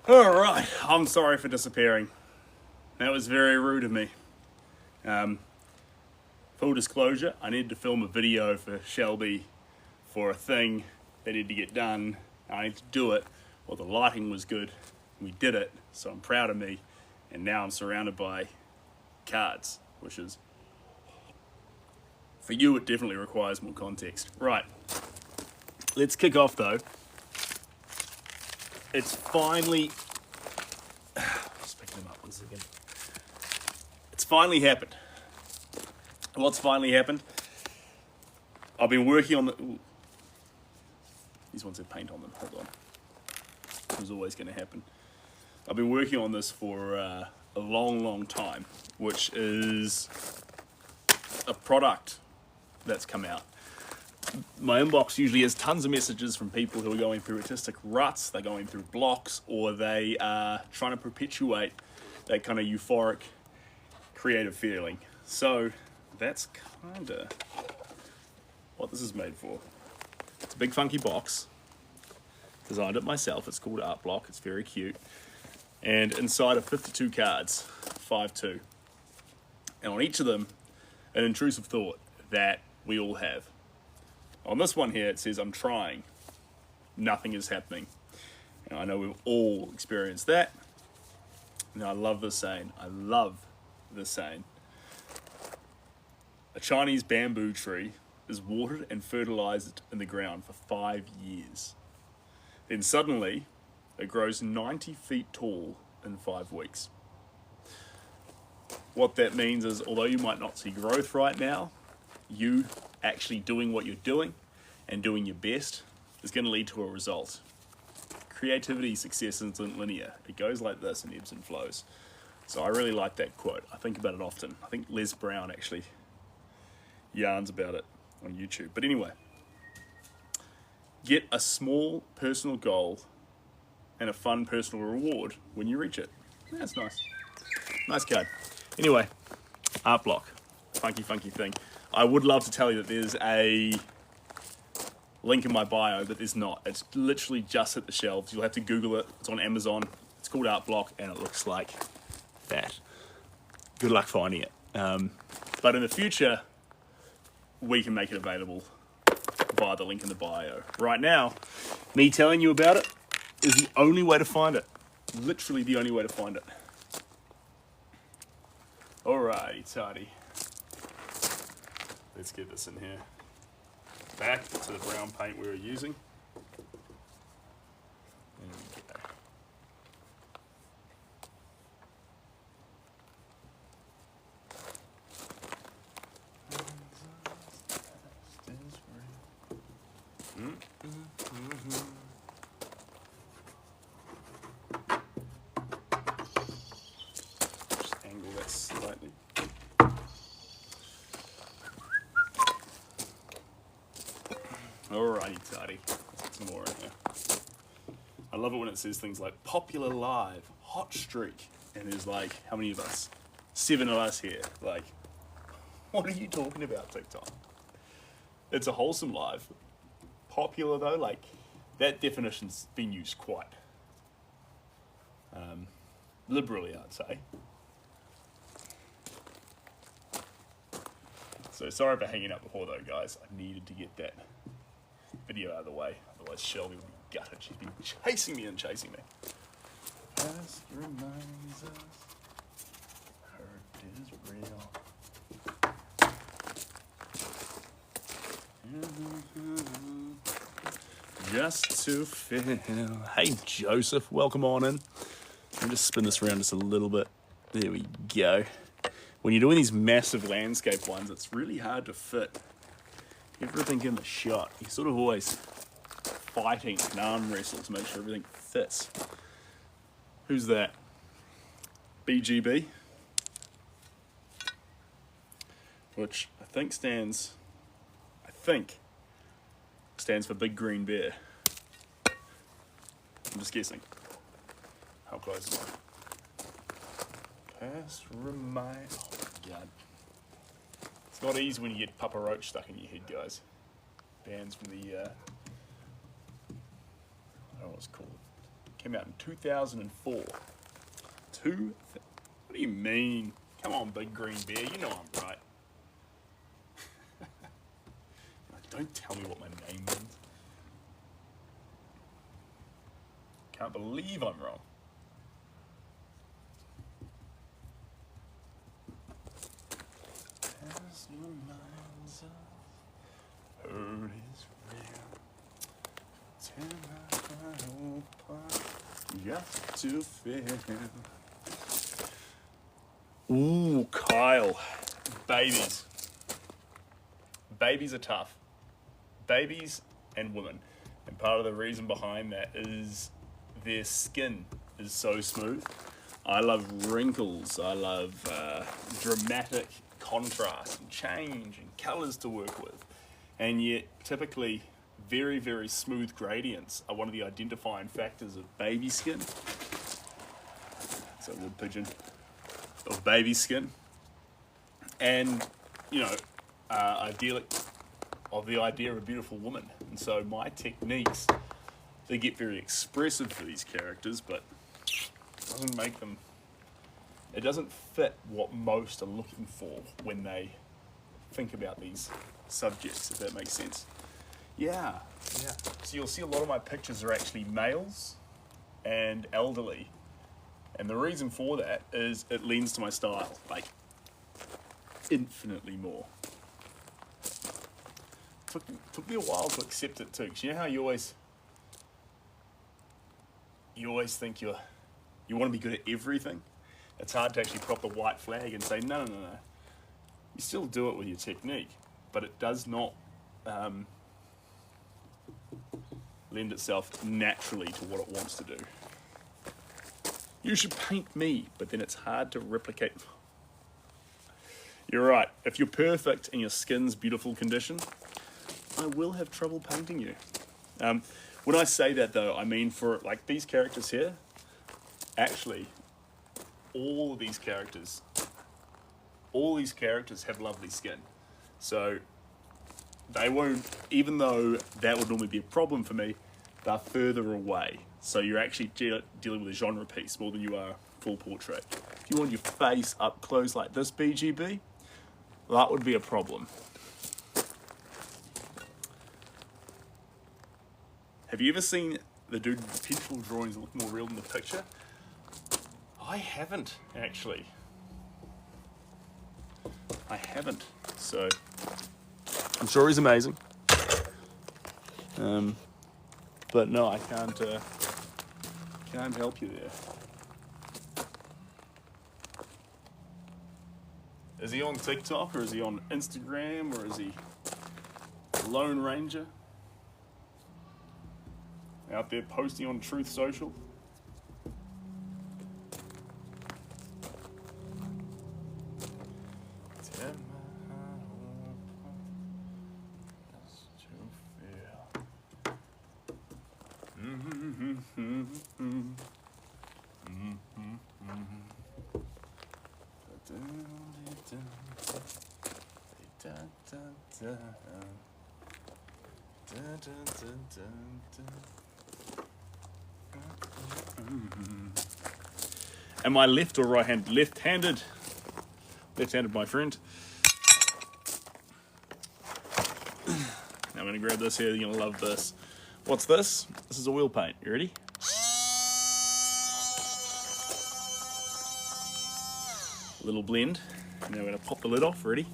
Alright, I'm sorry for disappearing. That was very rude of me. Full disclosure, I needed to film a video for Shelby for a thing that needed to get done. I need to do it. Well, the lighting was good. We did it, so I'm proud of me. And now I'm surrounded by cards, which is... For you, it definitely requires more context. Right. Let's kick off, though. It's finally... Just picking them up 1 second. It's finally happened. What's finally happened? I've been working on the... Ooh. These ones have paint on them. Hold on. It was always going to happen. I've been working on this for a long time, which is a product that's come out. My inbox usually has tons of messages from people who are going through artistic ruts, they're going through blocks, or they are trying to perpetuate that kind of euphoric creative feeling. So that's kind of what this is made for. It's a big funky box. Designed it myself. It's called Art Block. It's very cute. And inside are 52 cards, 5-2. And on each of them, an intrusive thought that we all have. On this one here, it says, I'm trying. Nothing is happening. And I know we've all experienced that. And I love this saying. I love this saying. A Chinese bamboo tree is watered and fertilized in the ground for 5 years. Then suddenly, it grows 90 feet tall in 5 weeks. What that means is, although you might not see growth right now, you actually doing what you're doing and doing your best is going to lead to a result. Creativity, success isn't linear. It goes like this in ebbs and flows. So I really like that quote. I think about it often. I think Les Brown actually yarns about it on YouTube. But anyway, get a small personal goal and a fun personal reward when you reach it. That's nice. Nice card. Anyway, Art Block. Funky thing. I would love to tell you that there's a link in my bio, but there's not. It's literally just hit the shelves. You'll have to Google it. It's on Amazon. It's called Art Block, and it looks like that. Good luck finding it. But in the future, we can make it available via the link in the bio. Right now, me telling you about it is the only way to find it. Literally the only way to find it. Alrighty, tidy. Let's get this in here. Back to the brown paint we were using. There we go. Just angle that slightly. Alrighty, tidy. Let's get some more in here. I love it when it says things like popular live, hot streak, and there's like, how many of us? 7 of us here. Like, what are you talking about, TikTok? It's a wholesome live. Popular though, like, that definition's been used quite liberally, I'd say. So sorry for hanging up before though, guys. I needed to get that video out of the way, otherwise Shelby would be gutted. She's been chasing me. Past reminds us hurt is real. Just to feel. Hey Joseph, welcome on in. Let me just spin this around just a little bit. There we go. When you're doing these massive landscape ones, it's really hard to fit everything in the shot. You're sort of always fighting an arm wrestle to make sure everything fits. Who's that? BGB? Which I think stands for Big Green Bear. I'm just guessing. How close am I? Past remind. Oh my god. It's not easy when you get Papa Roach stuck in your head, guys. Bands from the I don't know what it's called. Came out in 2004. What do you mean? Come on, big green bear, you know I'm right. Don't tell me what my name means. Can't believe I'm wrong. As reminds us, hurt is real. Tear my heart apart. You got to feel. Ooh, Kyle. Babies. Babies are tough. Babies and women. And part of the reason behind that is their skin is so smooth. I love wrinkles. I love dramatic contrast and change and colors to work with. And yet, typically, very, very smooth gradients are one of the identifying factors of baby skin. So, wood pigeon. Of baby skin. And, you know, idyllic of the idea of a beautiful woman. And so my techniques, they get very expressive for these characters, but doesn't make them, it doesn't fit what most are looking for when they think about these subjects, if that makes sense. Yeah. So you'll see a lot of my pictures are actually males and elderly. And the reason for that is it lends to my style, like infinitely more. Took me a while to accept it too, because you know how you always think you want to be good at everything. It's hard to actually put up the white flag and say no. You still do it with your technique, but it does not lend itself naturally to what it wants to do. You should paint me, but then it's hard to replicate. You're right. If you're perfect and your skin's beautiful condition, I will have trouble painting you. When I say that though, I mean for like these characters here, actually, all these characters have lovely skin. So they won't, even though that would normally be a problem for me, they're further away. So you're actually dealing with a genre piece more than you are full portrait. If you want your face up close like this, BGB, that would be a problem. Have you ever seen the dude with the pencil drawings that look more real than the picture? I haven't, actually. I haven't. So, I'm sure he's amazing. But no, I can't help you there. Is he on TikTok, or is he on Instagram, or is he Lone Ranger? Out there posting on Truth Social? Am I left or right hand? Left-handed. Left-handed, my friend. Now I'm going to grab this here. You're going to love this. What's this? This is oil paint. You ready? A little blend. Now we're going to pop the lid off. Ready?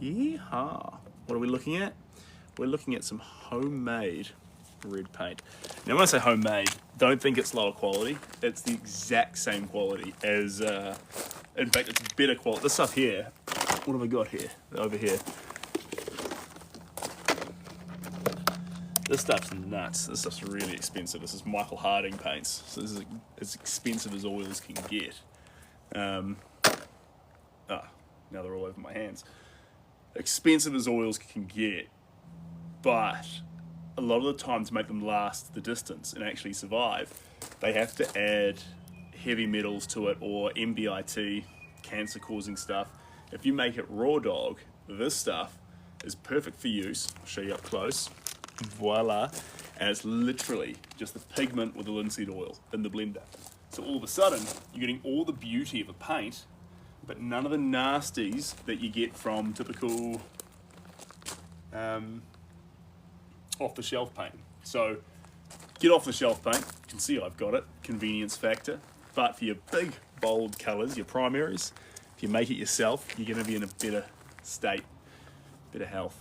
Yeehaw. What are we looking at? We're looking at some homemade red paint. Now when I say homemade, don't think it's lower quality. It's the exact same quality as, in fact it's better quality. This stuff here, what have I got here? Over here. This stuff's nuts. This stuff's really expensive. This is Michael Harding paints. So this is as expensive as oils can get. Now they're all over my hands. Expensive as oils can get, but a lot of the time to make them last the distance and actually survive, they have to add heavy metals to it or MBIT, cancer-causing stuff. If you make it raw dog, this stuff is perfect for use. I'll show you up close. Voila. and it's literally just the pigment with the linseed oil in the blender. So all of a sudden, you're getting all the beauty of a paint, but none of the nasties that you get from typical off-the-shelf paint. So get off-the-shelf paint. You can see I've got it, convenience factor. But for your big, bold colours, your primaries, if you make it yourself, you're going to be in a better state, better health.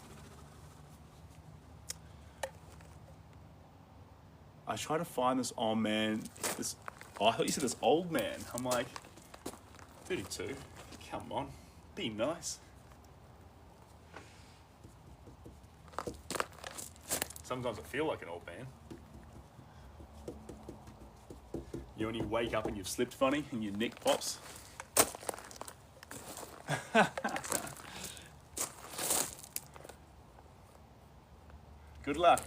I try to find this, oh man, this, oh, I thought you said this old man. I'm like, 32, come on, be nice. Sometimes I feel like an old man. You know when you wake up and you've slept funny and your neck pops? Good luck.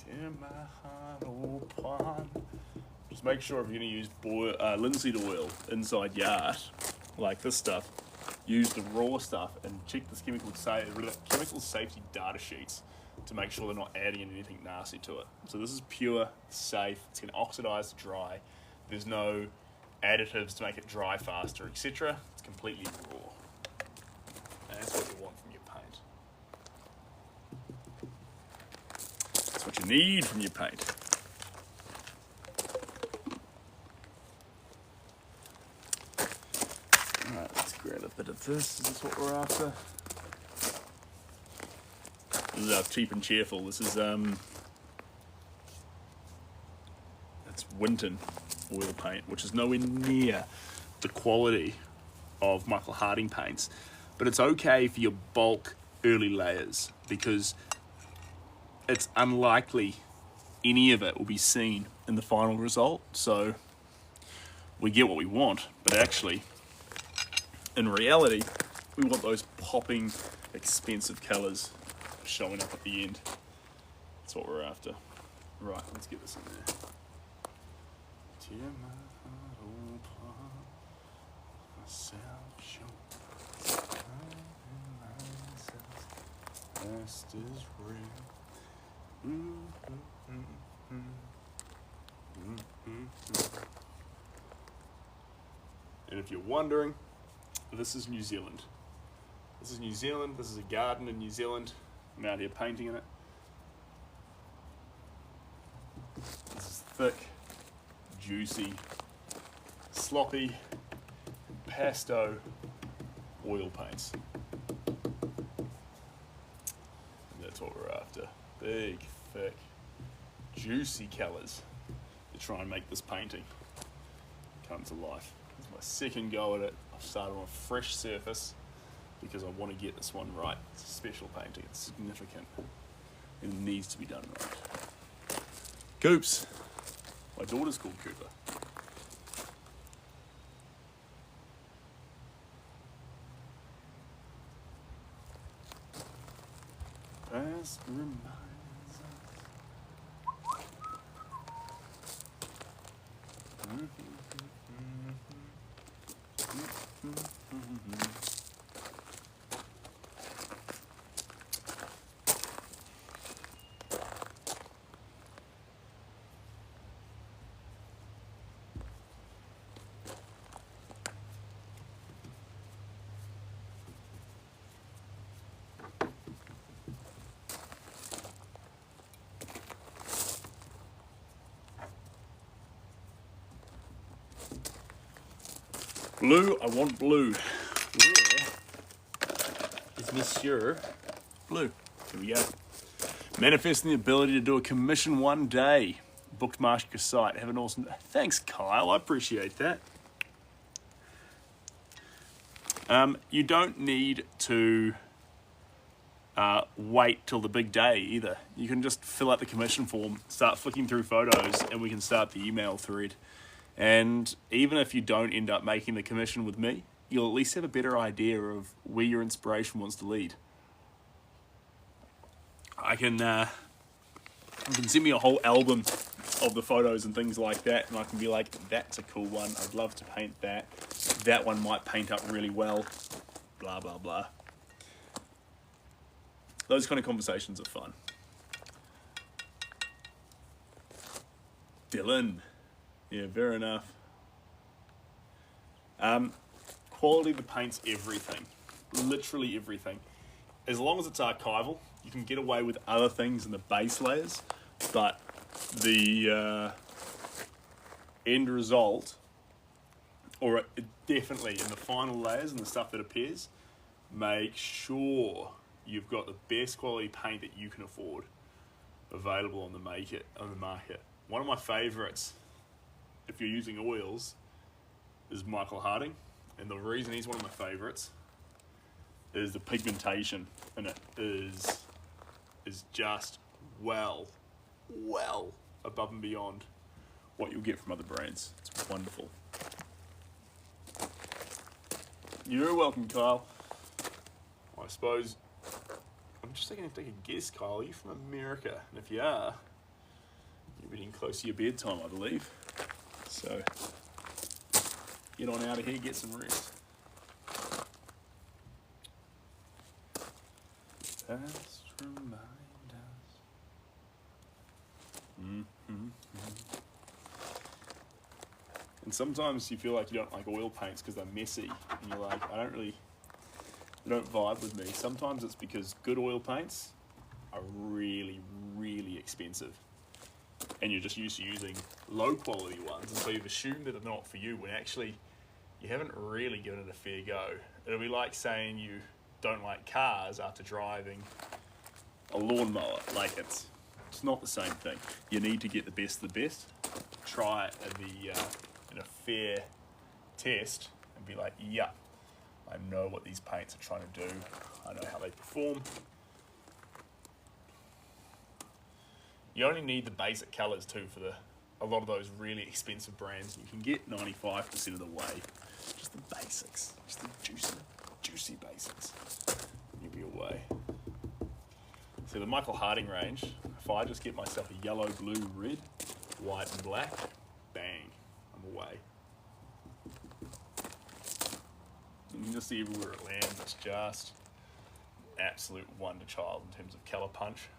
Tear my heart open. Just make sure if you're going to use linseed oil inside yard, like this stuff, use the raw stuff and check this chemical safety data sheets to make sure they're not adding anything nasty to it. So this is pure, safe, it's going to oxidize dry. There's no additives to make it dry faster, etc. It's completely raw. And that's what you want from your paint. That's what you need from your paint. Alright, let's grab a bit of this. Is this what we're after? This is our cheap and cheerful. This is that's Winton oil paint, which is nowhere near the quality of Michael Harding paints, but it's okay for your bulk early layers because it's unlikely any of it will be seen in the final result. So we get what we want, but actually in reality we want those popping expensive colors showing up at the end. That's what we're after. Right, let's get this in there. Tear my heart open, myself show. Past is real. And if you're wondering, this is New Zealand. This is New Zealand. This is a garden in New Zealand. I'm out here painting in it. This is thick, juicy, sloppy, pesto oil paints. And that's what we're after. Big, thick, juicy colours to try and make this painting come to life. It's my second go at it. I've started on a fresh surface because I want to get this one right. It's a special painting, it's significant. It needs to be done right. Coops. My daughter's called Cooper. Past reminds Blue, I want blue. Where is Monsieur Blue? Here we go. Manifesting the ability to do a commission one day. Bookmark your site. Have an awesome day. Thanks, Kyle. I appreciate that. You don't need to wait till the big day either. You can just fill out the commission form, start flicking through photos, and we can start the email thread. And even if you don't end up making the commission with me, you'll at least have a better idea of where your inspiration wants to lead. You can send me a whole album of the photos and things like that, and I can be like, that's a cool one, I'd love to paint that. That one might paint up really well, blah, blah, blah. those kind of conversations are fun. Dylan. Yeah, fair enough. Quality of the paint's everything. Literally everything. As long as it's archival, you can get away with other things in the base layers, but the end result, or definitely in the final layers and the stuff that appears, make sure you've got the best quality paint that you can afford available on the market. One of my favourites, if you're using oils, is Michael Harding, and the reason he's one of my favourites is the pigmentation in it is just well above and beyond what you'll get from other brands. It's wonderful. You're welcome, Kyle. I suppose I'm just taking a guess, Kyle. Are you from America? And if you are, you're getting close to your bedtime, I believe. So get on out of here, get some rest. Past reminders. And sometimes you feel like you don't like oil paints because they're messy, and you're like, they don't vibe with me. Sometimes it's because good oil paints are really, really expensive, and you're just used to using low quality ones, and so you've assumed that they're not for you when actually you haven't really given it a fair go. It'll be like saying you don't like cars after driving a lawnmower. Like, it's not the same thing. You need to get the best of the best. Try it in a fair test and be like, yeah, I know what these paints are trying to do. I know how they perform. You only need the basic colours too for a lot of those really expensive brands. You can get 95% of the way. Just the basics, just the juicy basics. You'll be away. So the Michael Harding range, if I just get myself a yellow, blue, red, white and black, bang, I'm away. You can just see everywhere it lands, it's just absolute wonder child in terms of colour punch.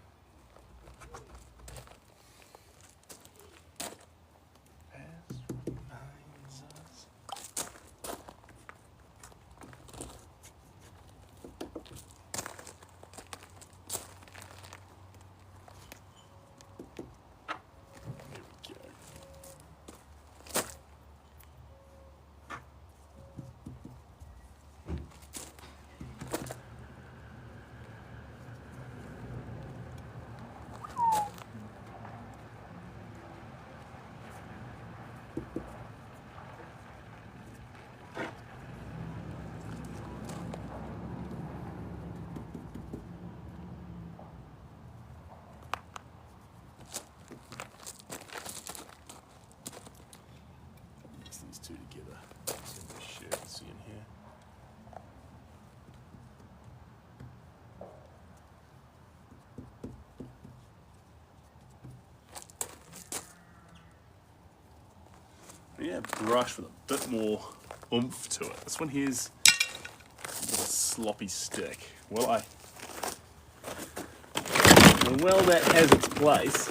Two together. See the shirt, see in here. Yeah, brush with a bit more oomph to it. This one here's a sloppy stick. Well, that has its place,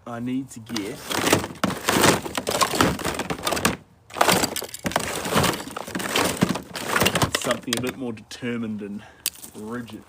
I need to get something a bit more determined and rigid.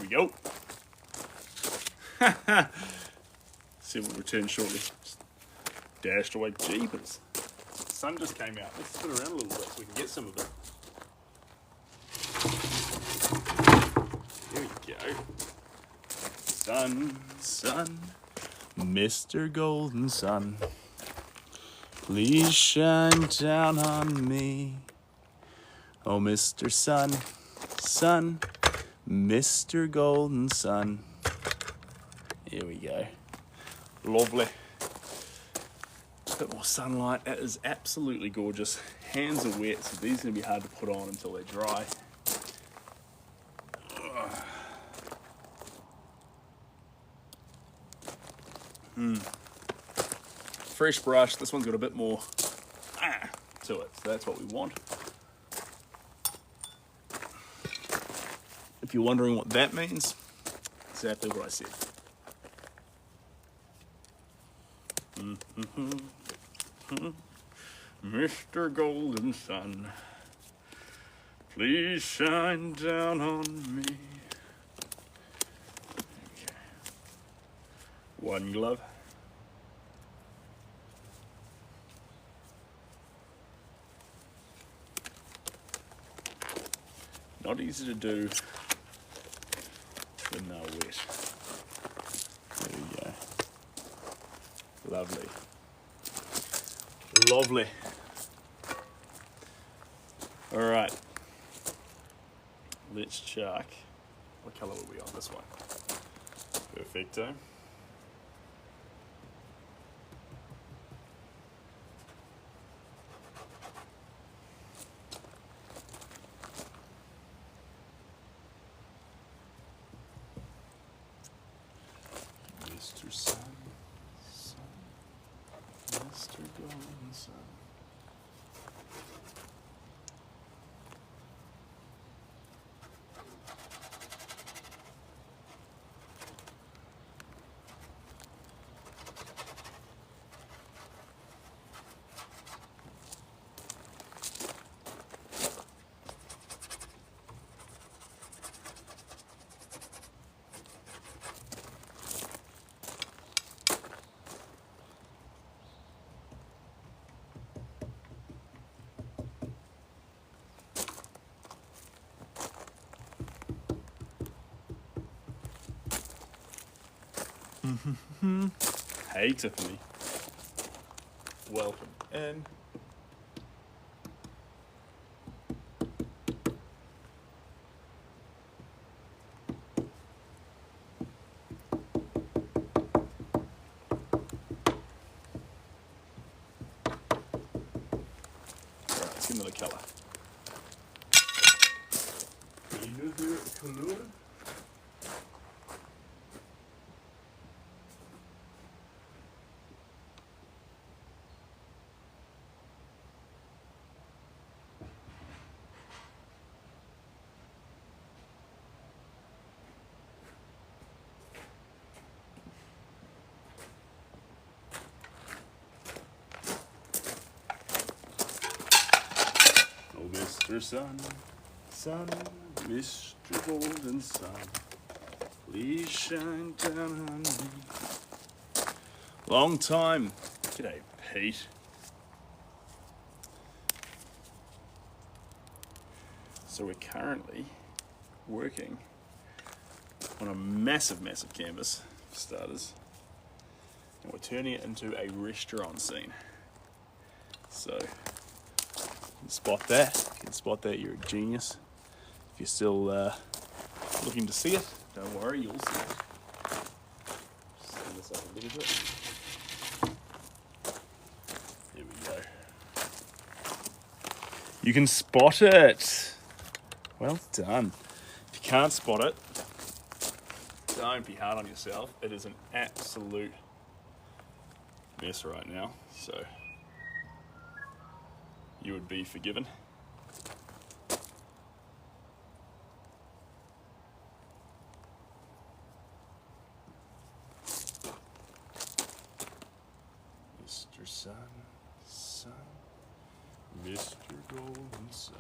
we go. See, we'll return shortly. Just dashed away. Jeepers. The sun just came out. Let's spin around a little bit so we can get some of it. There we go. Sun, sun, Mr. Golden Sun, please shine down on me. Oh, Mr. Sun, sun, Mr. Golden Sun. Here we go. Lovely. A bit more sunlight. That is absolutely gorgeous. Hands are wet, so these are going to be hard to put on until they're dry. Fresh brush. This one's got a bit more to it, so that's what we want. If you're wondering what that means, exactly what I said. Mr. Golden Sun, please shine down on me. Okay. One glove. Not easy to do when they're wet. There we go. Lovely. Lovely. All right. Let's check. What colour were we on this one? Perfecto. Mr. Sun, Sun, Mr. Golden Sun. Hey Tiffany, welcome in. Alright, let's get another colour. Mr. Sun, Sun, Mr. Golden Sun, please shine down on me. Long time. G'day, Pete. So we're currently working on a massive, massive canvas, for starters, and we're turning it into a restaurant scene. So, spot that. You can spot that. You're a genius. If you're still looking to see it, don't worry, you'll see it. Stand this up a little bit. There we go. You can spot it. Well done. If you can't spot it, don't be hard on yourself. It is an absolute mess right now, so you would be forgiven. Mr. Sun, Sun, Mr. Golden Sun.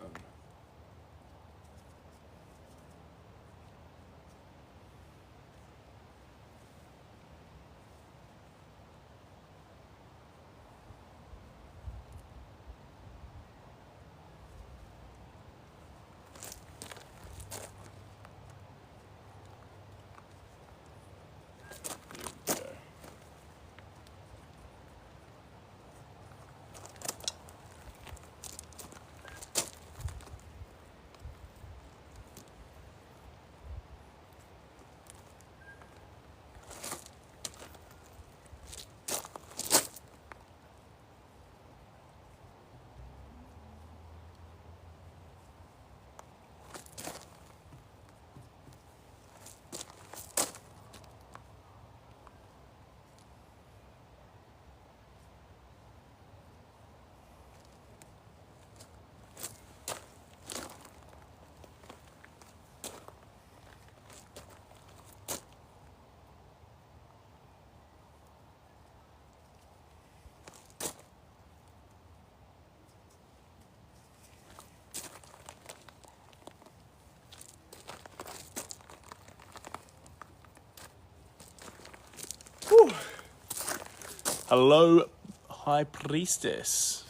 Hello, High Priestess.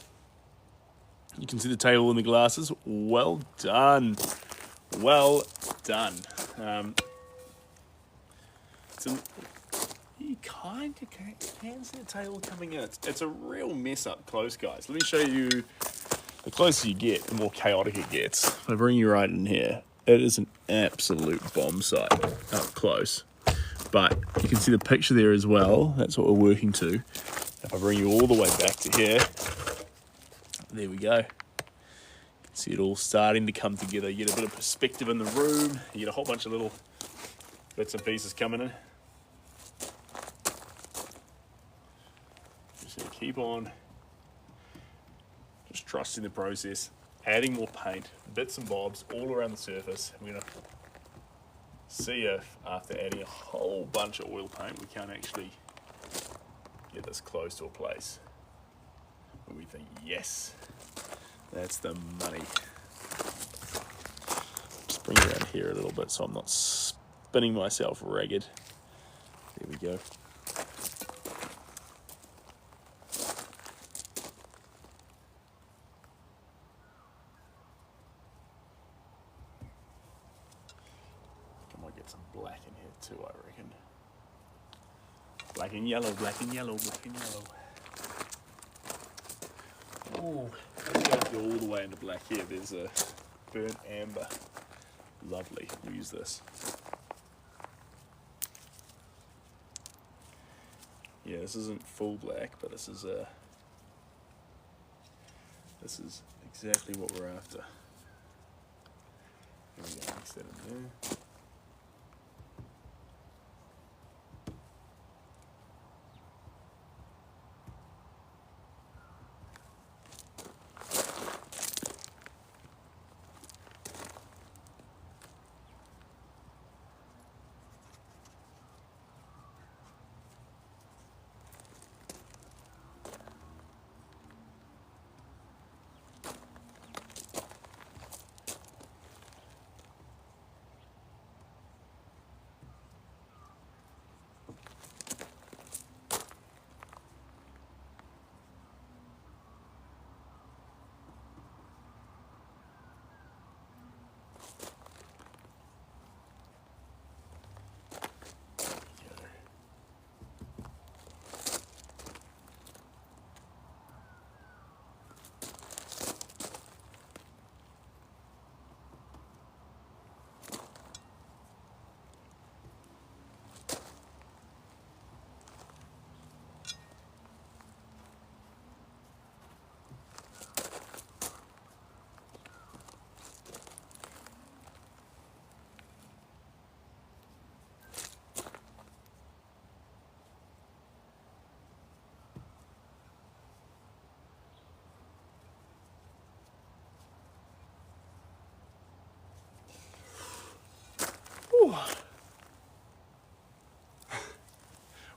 You can see the table and the glasses. Well done. Well done. You kind of can see the table coming in. It's a real mess up close, guys. Let me show you. The closer you get, the more chaotic it gets. If I bring you right in here, it is an absolute bomb site up close. But you can see the picture there as well. That's what we're working to. If I bring you all the way back to here, there we go. You can see it all starting to come together. You get a bit of perspective in the room. You get a whole bunch of little bits and pieces coming in. Just gonna keep on just trusting the process, adding more paint, bits and bobs all around the surface. We're gonna see if after adding a whole bunch of oil paint, we can actually get this close to a place where we think, yes, that's the money. Just bring it around here a little bit so I'm not spinning myself ragged. There we go. I might get some black in here too, I reckon. Black and yellow, black and yellow, black and yellow. Ooh, let's go all the way into black here. There's a burnt amber. Lovely. We'll use this. Yeah, this isn't full black, but this is exactly what we're after. Here we go, mix that in there.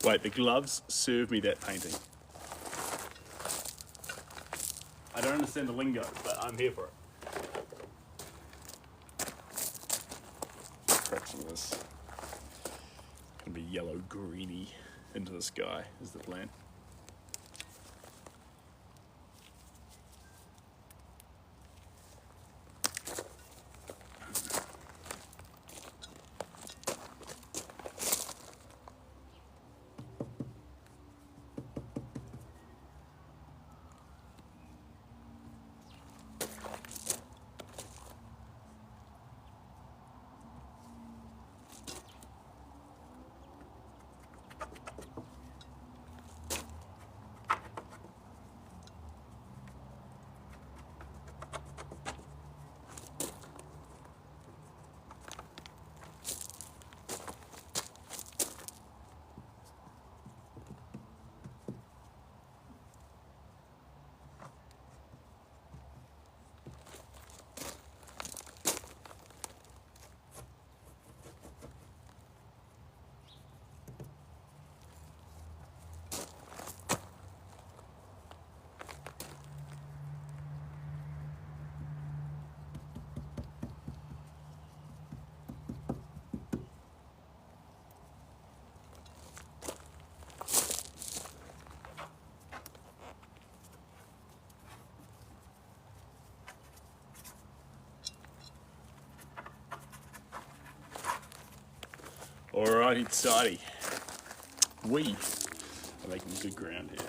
Wait, the gloves serve me that painting. I don't understand the lingo, but I'm here for it. Crack some of this. Gonna be yellow greeny into the sky is the plan. Alrighty, tidy. We are making good ground here.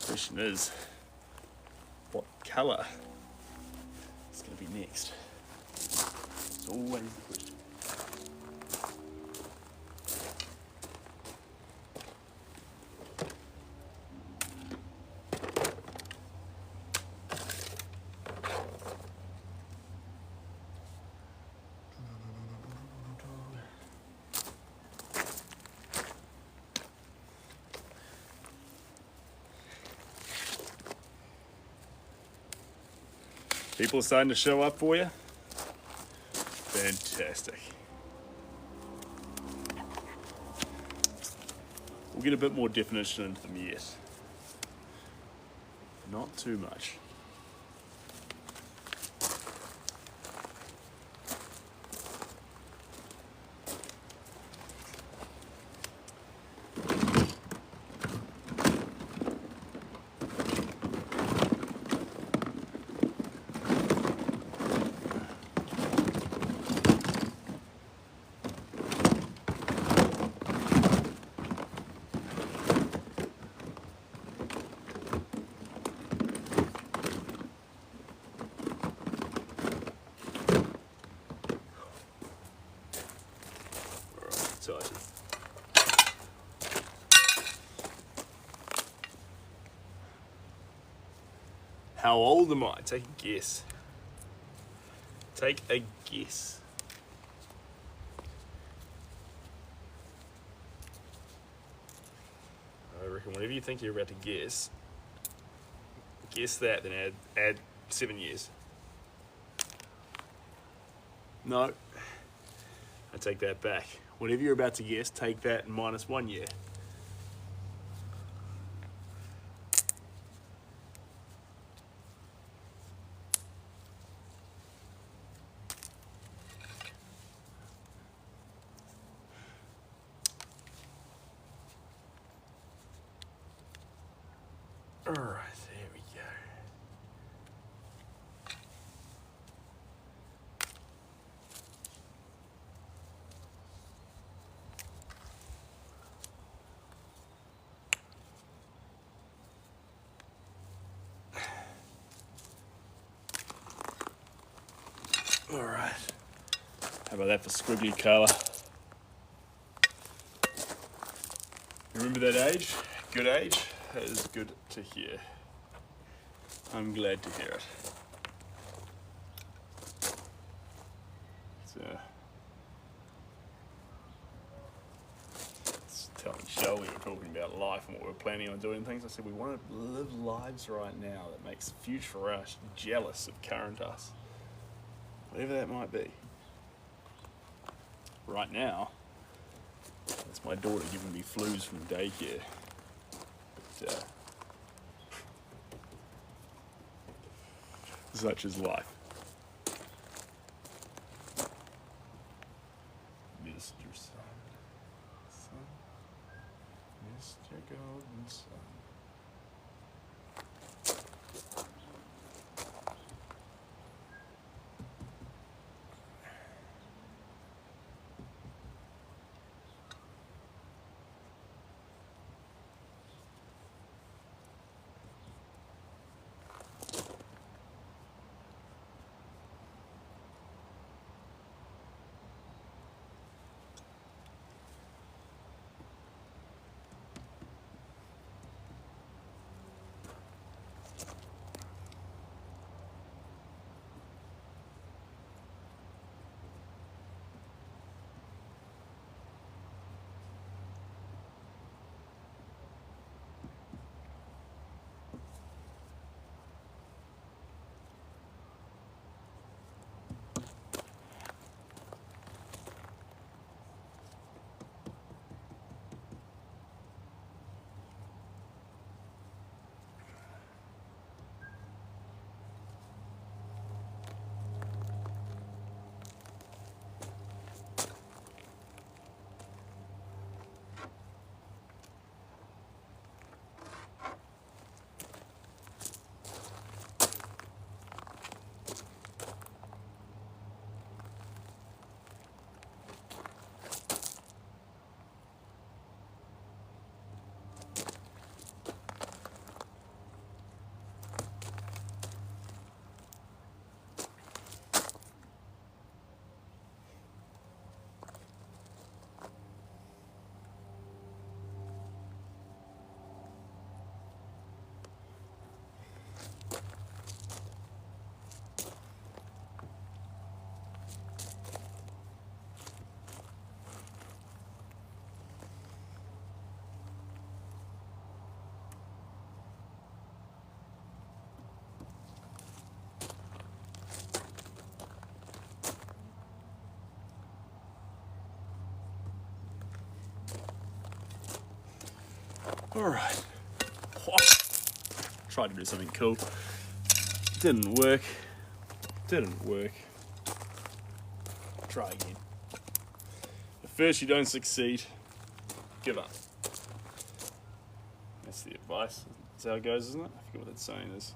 Question is, what colour is going to be next? It's always the question. People are starting to show up for you. Fantastic. We'll get a bit more definition into them yet. Not too much. Tidy. How old am I? Take a guess. Take a guess. I reckon whatever you think you're about to guess that, then add 7 years. No. I take that back. Whatever you're about to guess, take that and minus 1 year. All right, there we go. All right. How about that for squiggly colour? Remember that age? Good age? That is good to hear. I'm glad to hear it. Show we were talking about life and what we're planning on doing things. I said we want to live lives right now that makes future us jealous of current us. Whatever that might be. Right now, it's my daughter giving me flus from daycare. But, such is life. Mr. Sun. Sun. Mr. Golden Sun. Alright. Tried to do something cool. Didn't work. Try again. At first you don't succeed, give up. That's the advice. That's how it goes, isn't it? I forget what that saying is.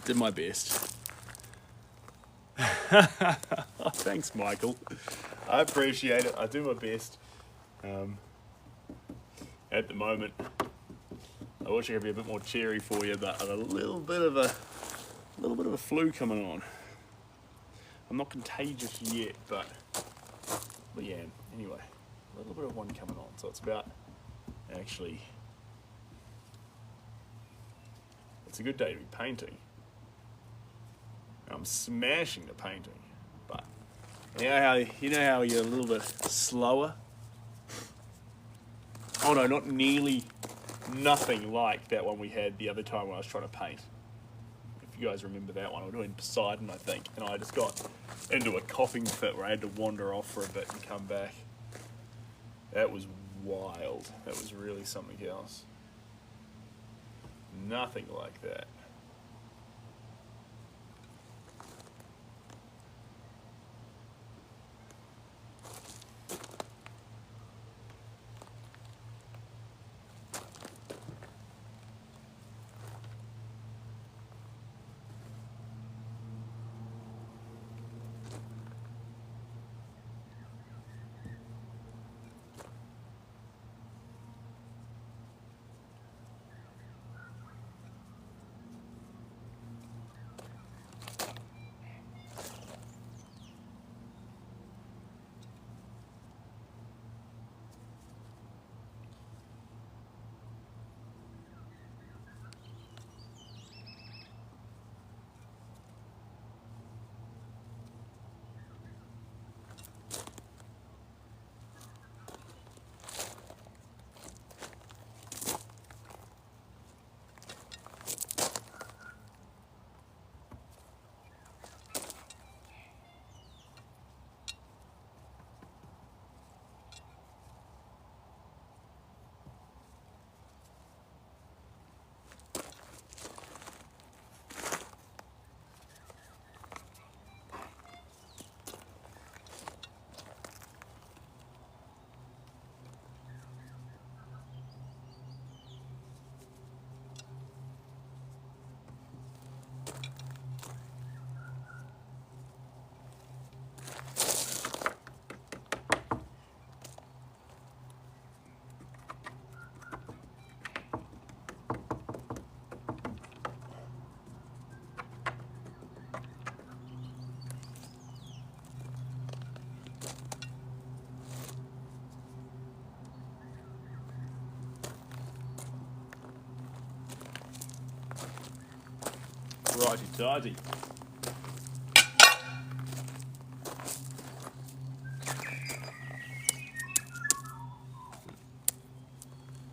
Did my best. Oh, thanks, Michael. I appreciate it. I do my best. At the moment, I wish I could be a bit more cheery for you, but I've a little bit of a flu coming on. I'm not contagious yet, but yeah. Anyway, a little bit of one coming on. So it's about actually. It's a good day to be painting. I'm smashing the painting, but you know how you're a little bit slower? Oh no, not nearly, nothing like that one we had the other time when I was trying to paint. If you guys remember that one, I was doing Poseidon, I think, and I just got into a coughing fit where I had to wander off for a bit and come back. That was wild. That was really something else. Nothing like that. Righty-tighty.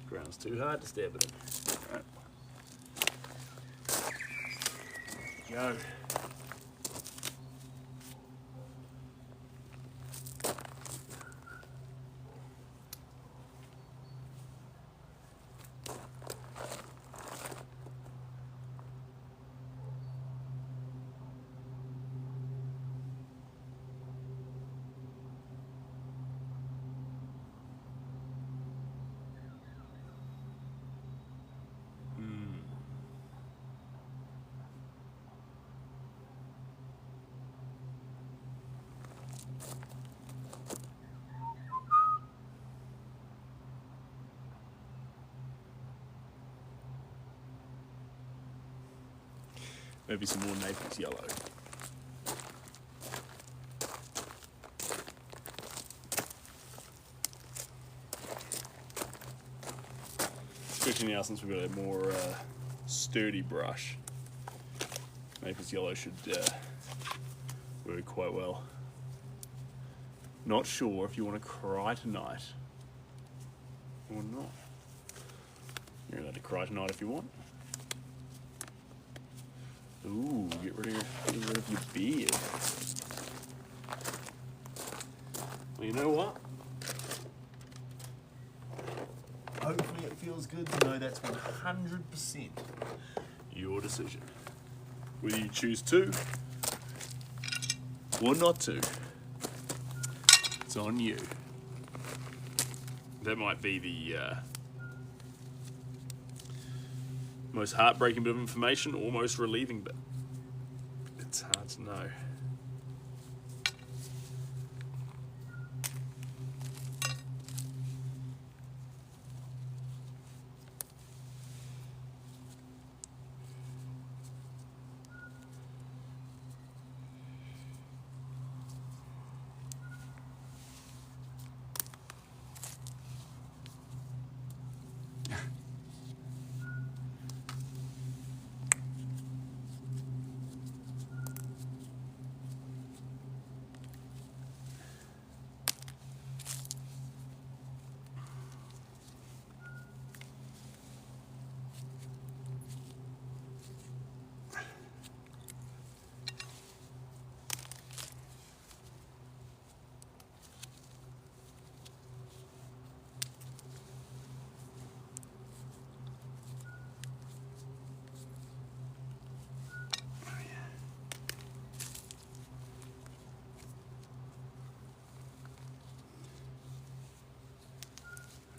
Ground's too hard to stab it in. Right. Go. Maybe some more Naples yellow. Especially now since we've got a more sturdy brush. Naples yellow should work quite well. Not sure if you want to cry tonight or not. You're allowed to cry tonight if you want. Ooh, get rid of your beard. Well, you know what? Hopefully it feels good to know that's 100% your decision. Whether you choose to or not to, it's on you. That might be the most heartbreaking bit of information or most relieving bit. It's hard to know.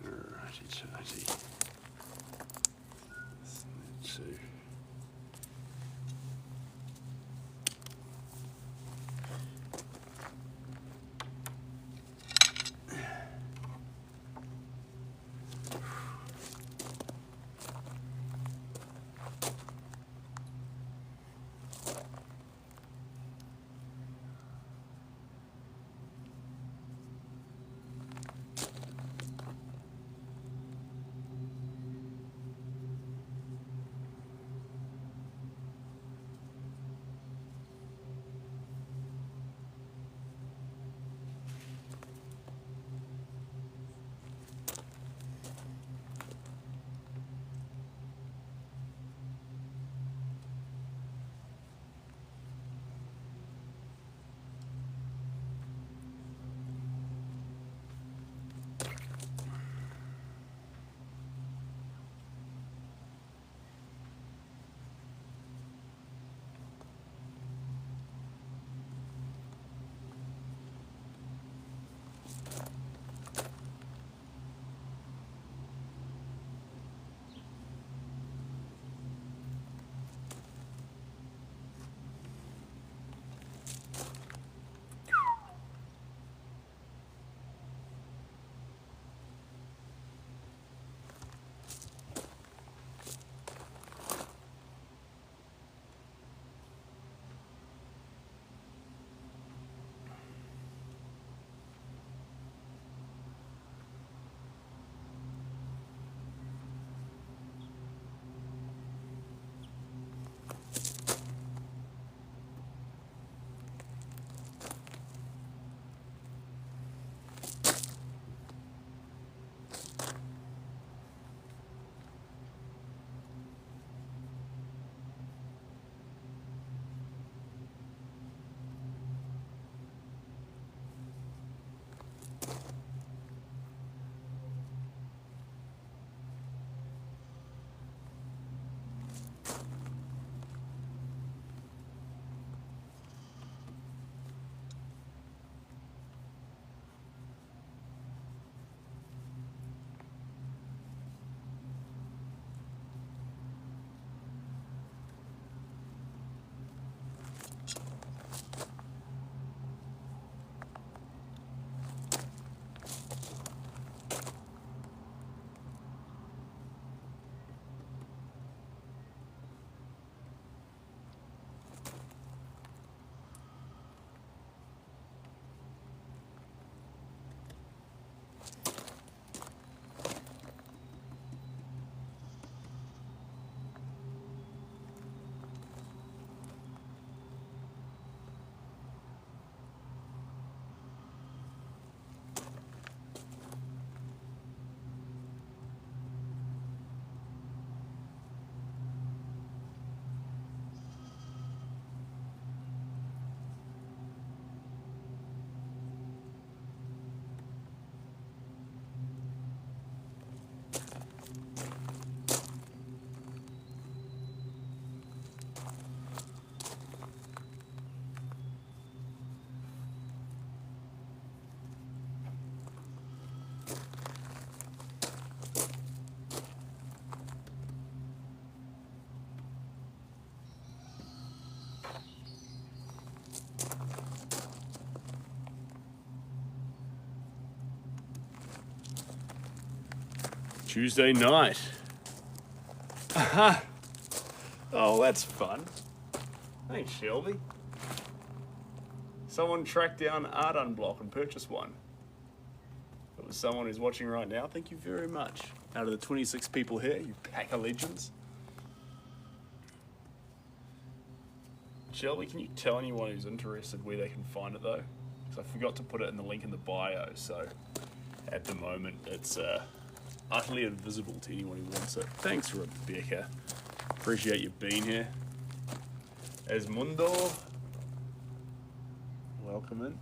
Righty-tighty. Two. Tuesday night. Aha! Oh, that's fun. Thanks, Shelby. Someone tracked down Art Unblock and purchased one. It was someone who's watching right now. Thank you very much. Out of the 26 people here, you pack of legends. Shelby, can you tell anyone who's interested where they can find it though? Because I forgot to put it in the link in the bio, so at the moment it's utterly invisible to anyone who wants it. Thanks, Rebecca. Appreciate you being here. Esmundo, welcome in.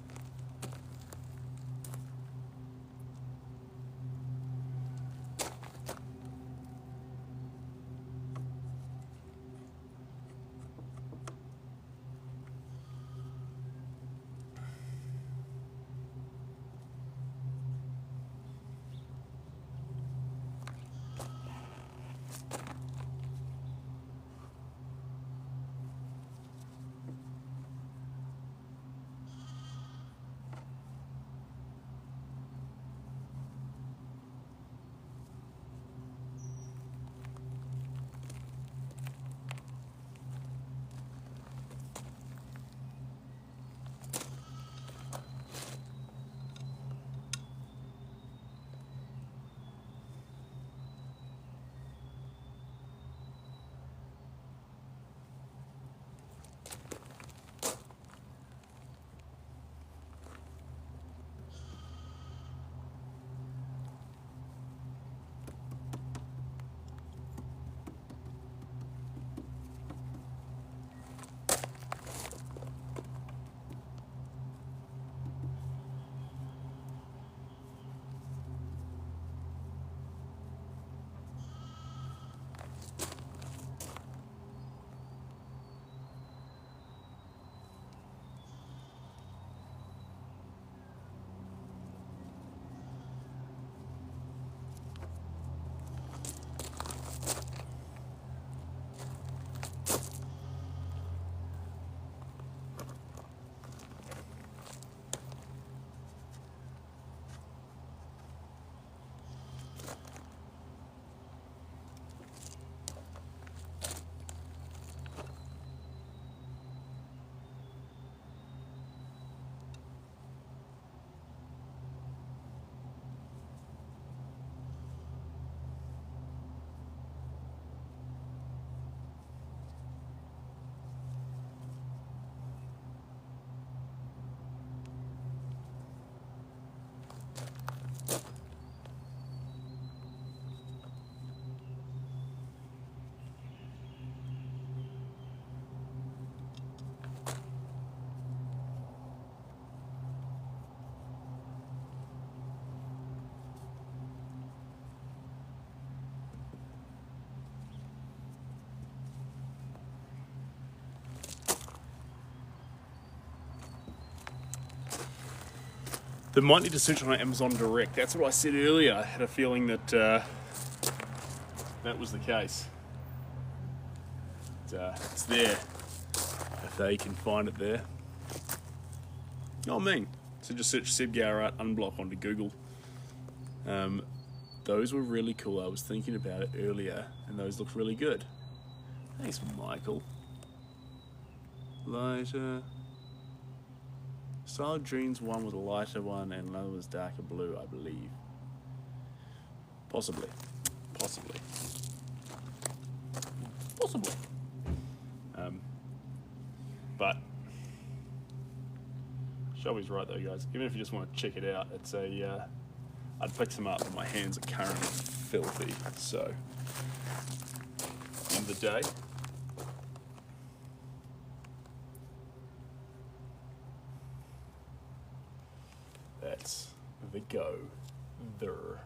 They might need to search on Amazon Direct. That's what I said earlier. I had a feeling that that was the case. It's there, if they can find it there. Oh, I mean, so just search Seb Garrett Unblock onto Google. Those were really cool. I was thinking about it earlier, and those look really good. Thanks, Michael. Lighter. Style Dreams, one with a lighter one and another was darker blue, I believe. Possibly. Possibly. Possibly. But Shelby's right though, guys. Even if you just want to check it out, it's a I'd pick some up, but my hands are currently filthy, so end of the day. That's the go there.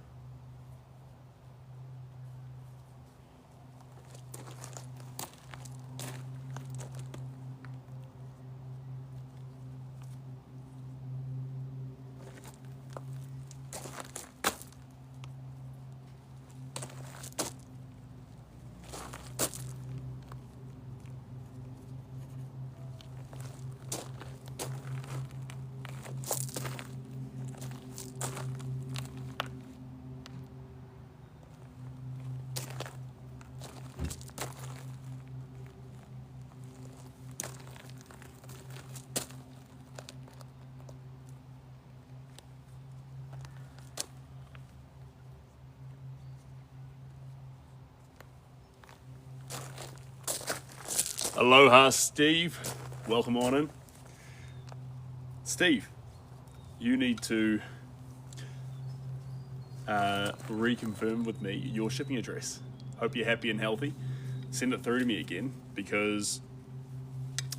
Aloha, Steve. Welcome on in. Steve, you need to reconfirm with me your shipping address. Hope you're happy and healthy. Send it through to me again, because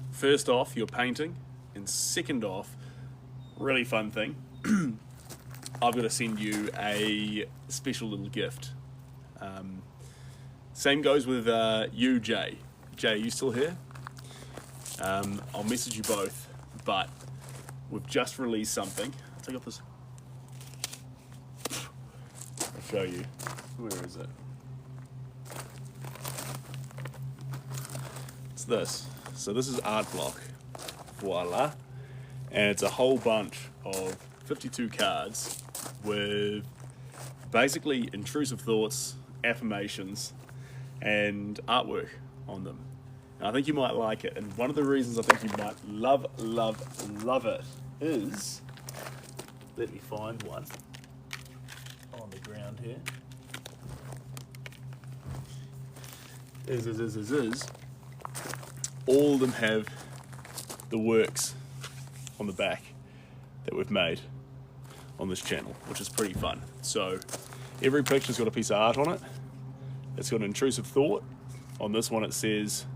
first off, you're painting, and second off, really fun thing, I've got to send you a special little gift. Same goes with you, Jay. Jay, are you still here? I'll message you both, but we've just released something. I'll take off this. I'll show you. Where is it? It's this. So this is Art Block. Voila. And it's a whole bunch of 52 cards with basically intrusive thoughts, affirmations, and artwork on them. And I think you might like it. And one of the reasons I think you might love it is, let me find one on the ground here. Is all of them have the works on the back that we've made on this channel, which is pretty fun. So every picture's got a piece of art on it. It's got an intrusive thought. On this one it says,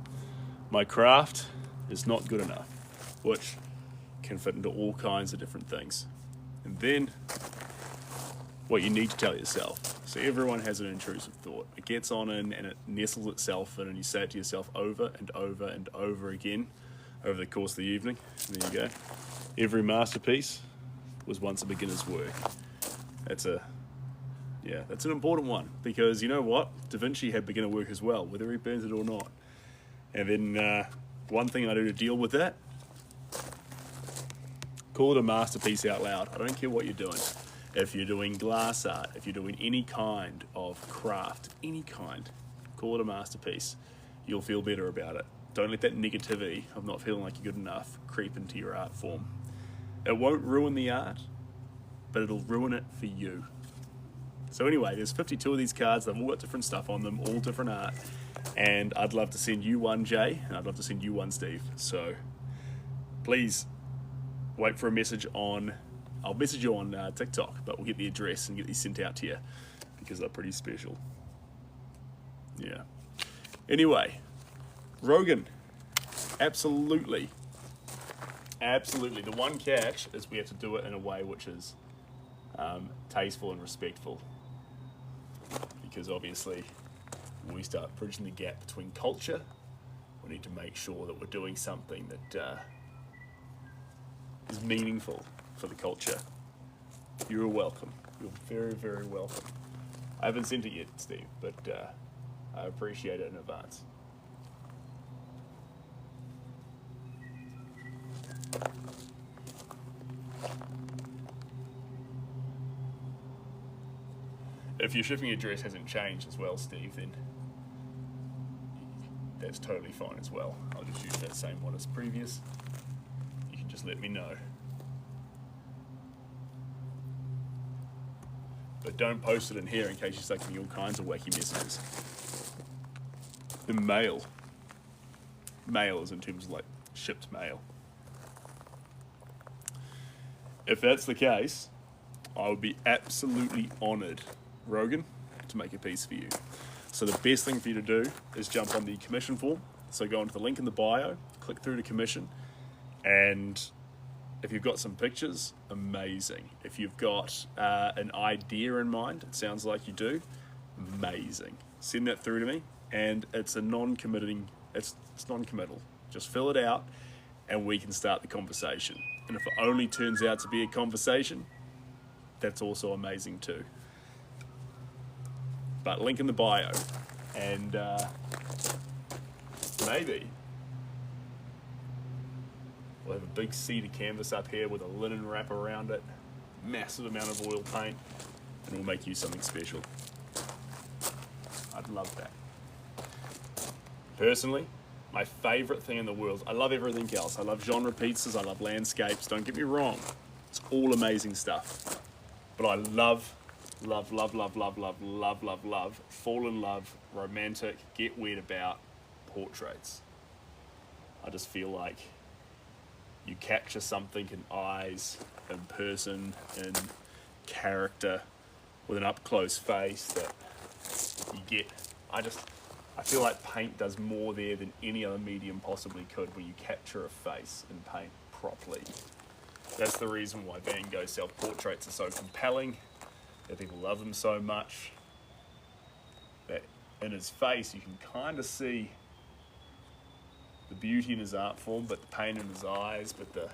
"My craft is not good enough," which can fit into all kinds of different things. And then what you need to tell yourself. So everyone has an intrusive thought. It gets on in and it nestles itself in, and you say it to yourself over and over and over again over the course of the evening. And there you go. Every masterpiece was once a beginner's work. That's an important one, because you know what? Da Vinci had beginner work as well, whether he burns it or not. And then one thing I do to deal with that, call it a masterpiece out loud. I don't care what you're doing. If you're doing glass art, if you're doing any kind of craft, any kind, call it a masterpiece. You'll feel better about it. Don't let that negativity of not feeling like you're good enough creep into your art form. It won't ruin the art, but it'll ruin it for you. So anyway, there's 52 of these cards. They've all got different stuff on them, all different art. And I'd love to send you one, Jay, and I'd love to send you one, Steve. So please wait for a message on, I'll message you on TikTok, but we'll get the address and get these sent out to you, because they're pretty special. Yeah. Anyway, Rogan, absolutely. Absolutely. The one catch is we have to do it in a way which is tasteful and respectful. Because obviously, when we start bridging the gap between culture, we need to make sure that we're doing something that is meaningful for the culture. You're welcome. You're very, very welcome. I haven't sent it yet, Steve, but I appreciate it in advance. If your shipping address hasn't changed as well, Steve, then that's totally fine as well. I'll just use that same one as previous. You can just let me know. But don't post it in here in case you start getting all kinds of wacky messages. The mail. Mail is in terms of like shipped mail. If that's the case, I would be absolutely honoured, Rogan, to make a piece for you. So the best thing for you to do is jump on the commission form. So go onto the link in the bio, click through to commission, and if you've got some pictures, amazing. If you've got an idea in mind, it sounds like you do, amazing. Send that through to me, and it's a it's non-committal. Just fill it out, and we can start the conversation. And if it only turns out to be a conversation, that's also amazing too. But link in the bio, and maybe we'll have a big cedar canvas up here with a linen wrap around it, massive amount of oil paint, and we'll make you something special. I'd love that. Personally, my favourite thing in the world, I love everything else. I love genre pizzas, I love landscapes, don't get me wrong. It's all amazing stuff. But I love, fall in love, romantic, get weird about portraits. I just feel like you capture something in eyes, in person, in character, with an up-close face that you get. I feel like paint does more there than any other medium possibly could, where you capture a face in paint properly. That's the reason why Van Gogh self-portraits are so compelling, that people love them so much, that in his face you can kind of see the beauty in his art form, but the pain in his eyes, but the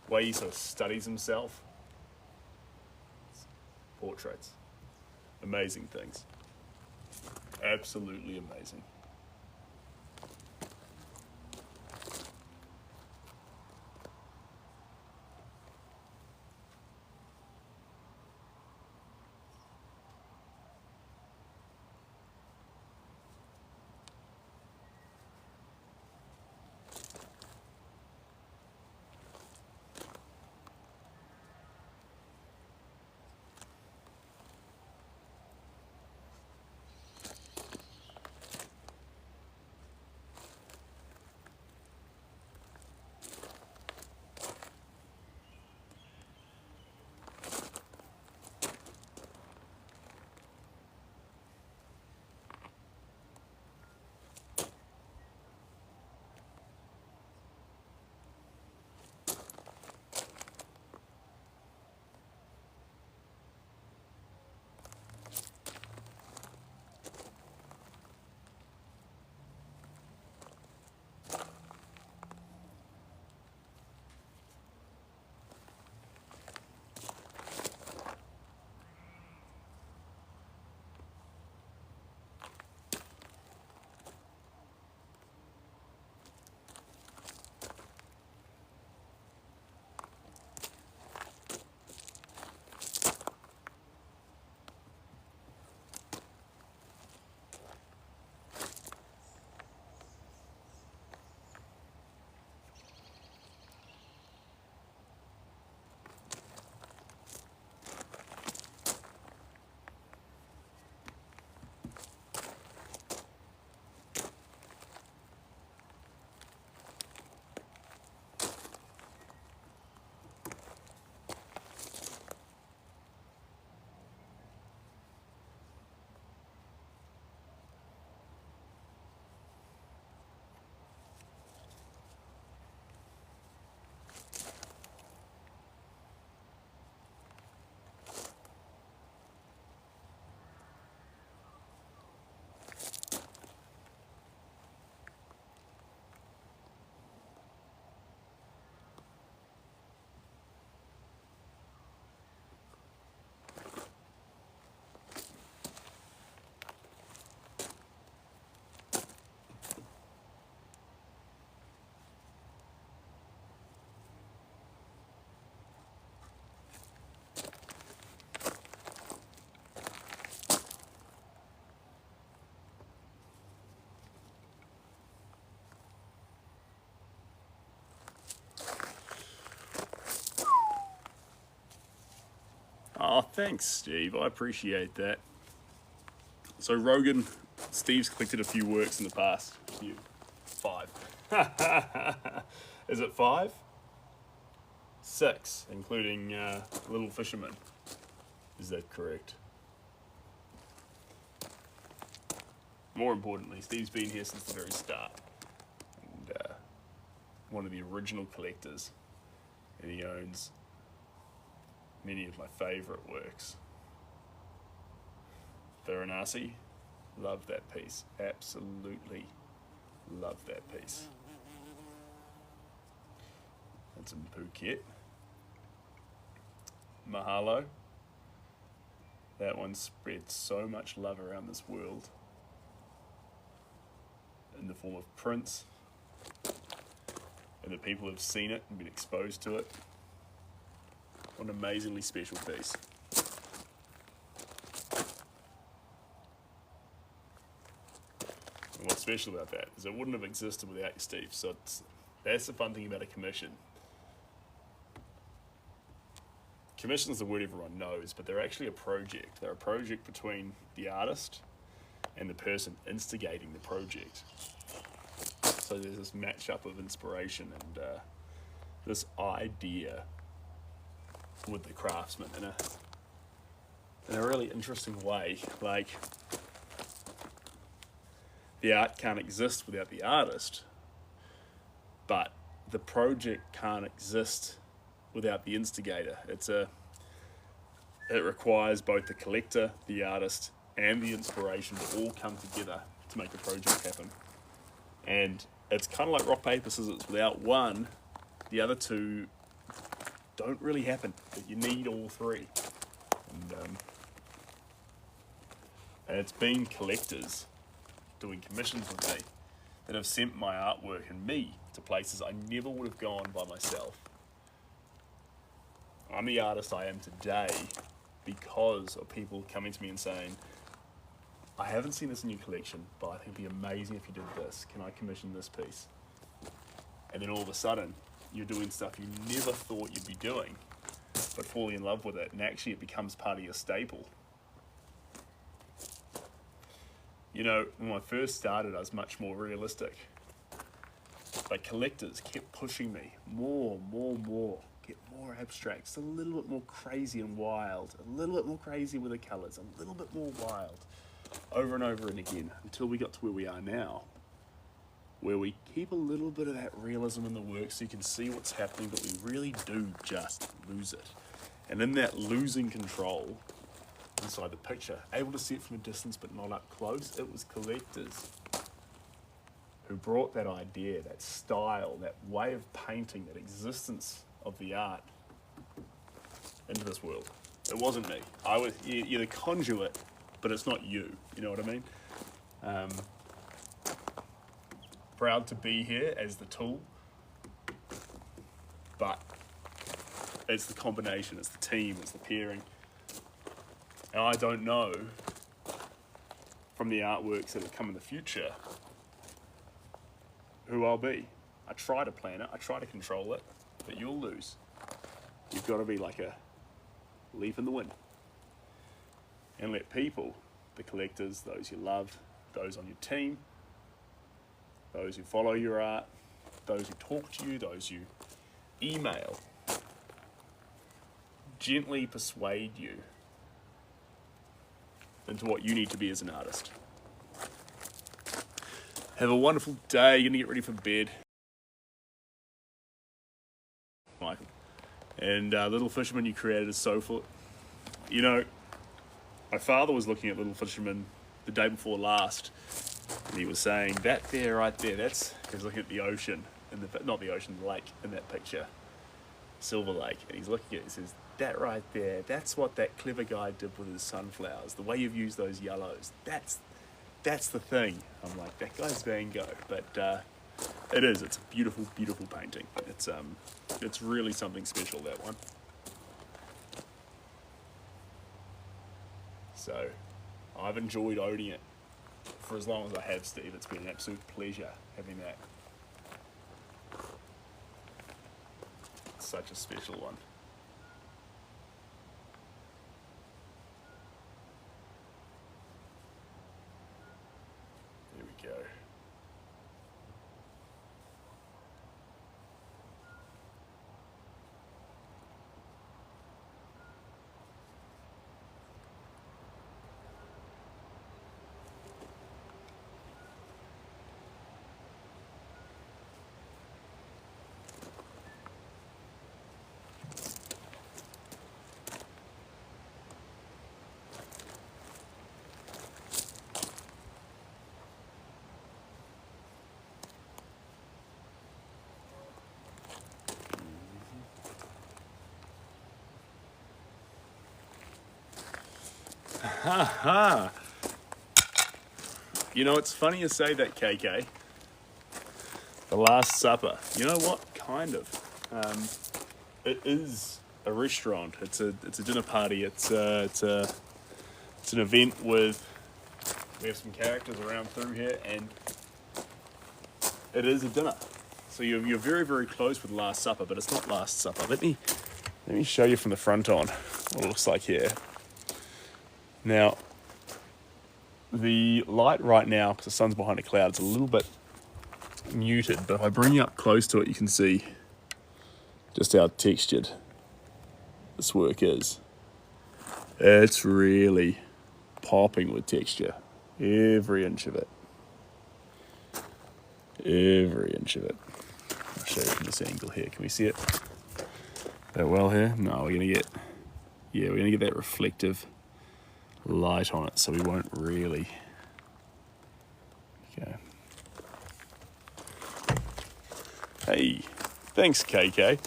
way he sort of studies himself. Portraits. Amazing things. Absolutely amazing. Oh, thanks, Steve. I appreciate that. So Rogan, Steve's collected a few works in the past. A few. 5. Is it 5? 6, including Little Fisherman. Is that correct? More importantly, Steve's been here since the very start. And one of the original collectors. And he owns many of my favourite works. Varanasi, love that piece. Absolutely love that piece. That's in Phuket. Mahalo. That one spread so much love around this world in the form of prints, and the people have seen it and been exposed to it. What an amazingly special piece. And what's special about that is it wouldn't have existed without you, Steve. So that's the fun thing about a commission. Commission's the word everyone knows, but they're actually a project. They're a project between the artist and the person instigating the project. so there's this matchup of inspiration and this idea with the craftsman in a really interesting way. Like, the art can't exist without the artist, but the project can't exist without the instigator. It requires both the collector, the artist, and the inspiration to all come together to make the project happen. And it's kind of like rock, paper, scissors. Without one, the other two don't really happen. But you need all three. And it's been collectors doing commissions with me that have sent my artwork and me to places I never would have gone by myself. I'm the artist I am today because of people coming to me and saying, I haven't seen this in your collection, but I think it'd be amazing if you did this. Can I commission this piece? And then all of a sudden, you're doing stuff you never thought you'd be doing, but falling in love with it, and actually it becomes part of your staple. You know, when I first started, I was much more realistic. But collectors kept pushing me more, get more abstract, just a little bit more crazy and wild, a little bit more crazy with the colours, a little bit more wild, over and over and again, until we got to where we are now, where we keep a little bit of that realism in the work so you can see what's happening, but we really do just lose it. And in that losing control inside the picture, able to see it from a distance but not up close, it was collectors who brought that idea, that style, that way of painting, that existence of the art into this world. It wasn't me. You're the conduit, but it's not you. You know what I mean? Proud to be here as the tool, but it's the combination, it's the team, it's the pairing. And I don't know from the artworks that will come in the future who I'll be. I try to plan it, I try to control it, but you'll lose. You've got to be like a leaf in the wind and let people, the collectors, those you love, those on your team, those who follow your art, those who talk to you, those you email, gently persuade you into what you need to be as an artist. Have a wonderful day. You're going to get ready for bed. Michael. And Little Fisherman you created is so full. You know, my father was looking at Little Fisherman the day before last, and he was saying, that there, right there, that's, he was looking at the ocean, not the ocean, the lake in that picture, Silver Lake, and he's looking at it, he says, that right there, that's what that clever guy did with his sunflowers, the way you've used those yellows, that's the thing. I'm like, that guy's Van Gogh, but it's a beautiful, beautiful painting. It's really something special, that one. So, I've enjoyed owning it for as long as I have, Steve. It's been an absolute pleasure having that. It's such a special one. There we go. Ha! You know, it's funny you say that, KK. The Last Supper. You know what? Kind of. It is a restaurant. It's a dinner party. It's an event with. We have some characters around through here, and it is a dinner. So you're very, very close with Last Supper, but it's not Last Supper. Let me show you from the front on what it looks like here. Now, the light right now, because the sun's behind a cloud, it's a little bit muted, but if I bring you up close to it, you can see just how textured this work is. It's really popping with texture. Every inch of it. Every inch of it. I'll show you from this angle here. Can we see it that well here? No, we're gonna get that reflective light on it, so we won't really. Okay. Hey, thanks KK.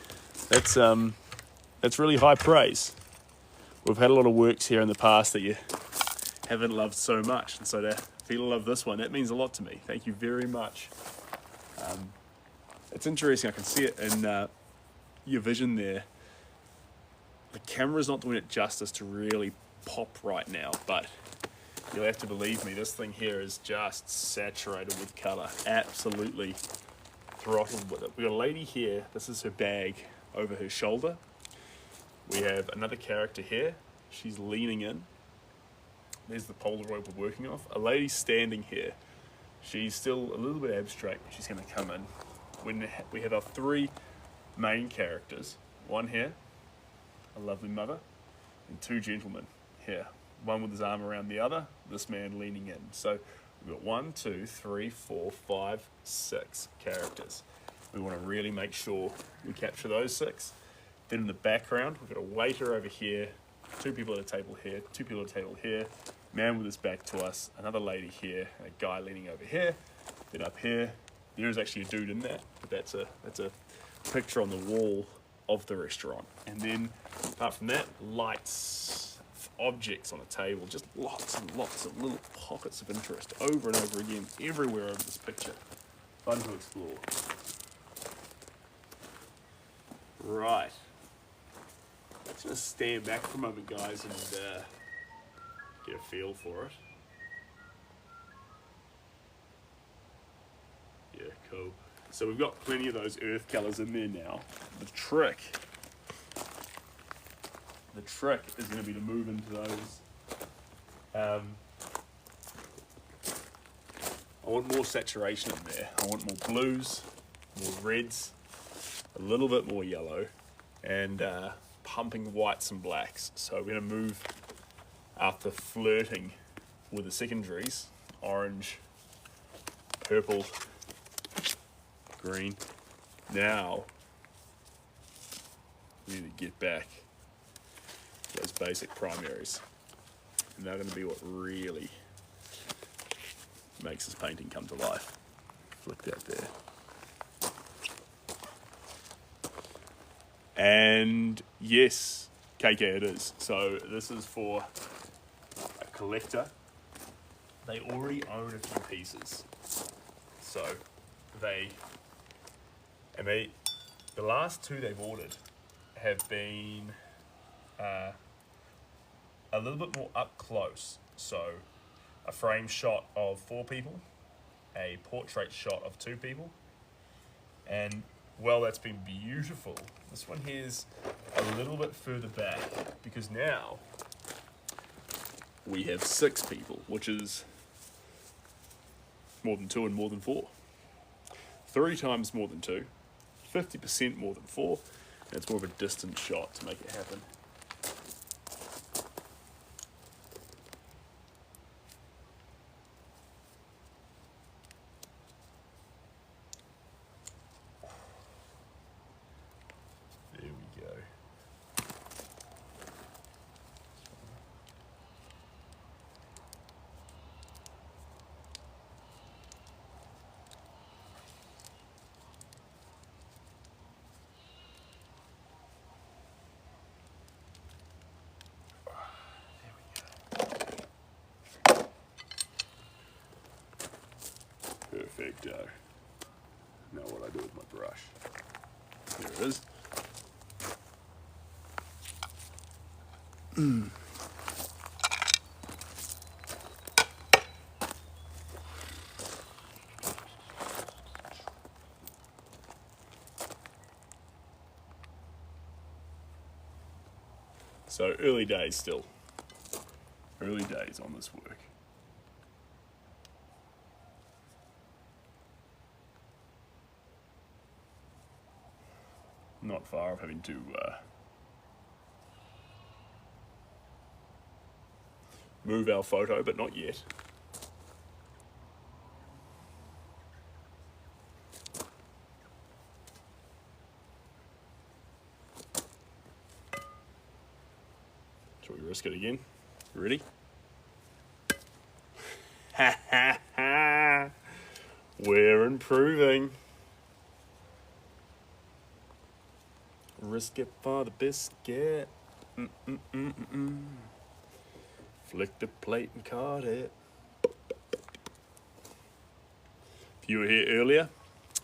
That's really high praise. We've had a lot of works here in the past that you haven't loved so much, and so to feel love this one, that means a lot to me. Thank you very much. It's interesting, I can see it in your vision there. The camera's not doing it justice to really pop right now, but you'll have to believe me, this thing here is just saturated with colour. Absolutely throttled with it. We've got a lady here, this is her bag over her shoulder. We have another character here, she's leaning in. There's the Polaroid we're working off. A lady standing here, she's still a little bit abstract, but she's going to come in. When we have our three main characters, one here, a lovely mother, and two gentlemen here. One with his arm around the other, this man leaning in. So we've got 1, 2, 3, 4, 5, 6 characters. We want to really make sure we capture those 6. Then in the background, we've got a waiter over here, 2 people at a table here, 2 people at a table here, man with his back to us, another lady here, a guy leaning over here. Then up here, there is actually a dude in there, but that's a picture on the wall of the restaurant. And then apart from that, lights, objects on a table, just lots and lots of little pockets of interest over and over again, everywhere over this picture. Fun to explore. Right. Let's just stand back for a moment, guys, and get a feel for it. Yeah, cool. So we've got plenty of those earth colours in there now. The trick is going to be to move into those. I want more saturation in there. I want more blues, more reds, a little bit more yellow, and pumping whites and blacks. So we're going to move after flirting with the secondaries, orange, purple, green. Now we need to get back to those basic primaries, and they're going to be what really makes this painting come to life. Flick that there. And yes, KK it is. So this is for a collector. They already own a few pieces. So the last 2 they've ordered have been a little bit more up close. So a frame shot of 4 people, a portrait shot of 2 people, and well, that's been beautiful. This one here's a little bit further back because now we have 6 people, which is more than 2 and more than 4. 3 times more than 2, 50% more than 4, and it's more of a distant shot to make it happen. There we go. Perfecto. Now what I do with my brush. There it is. So early days still. Early days on this work. not far of having to move our photo, but not yet. Shall we risk it again? Ready? Ha ha ha! We're improving. Risk it for the biscuit. Flick the plate and caught it. If you were here earlier,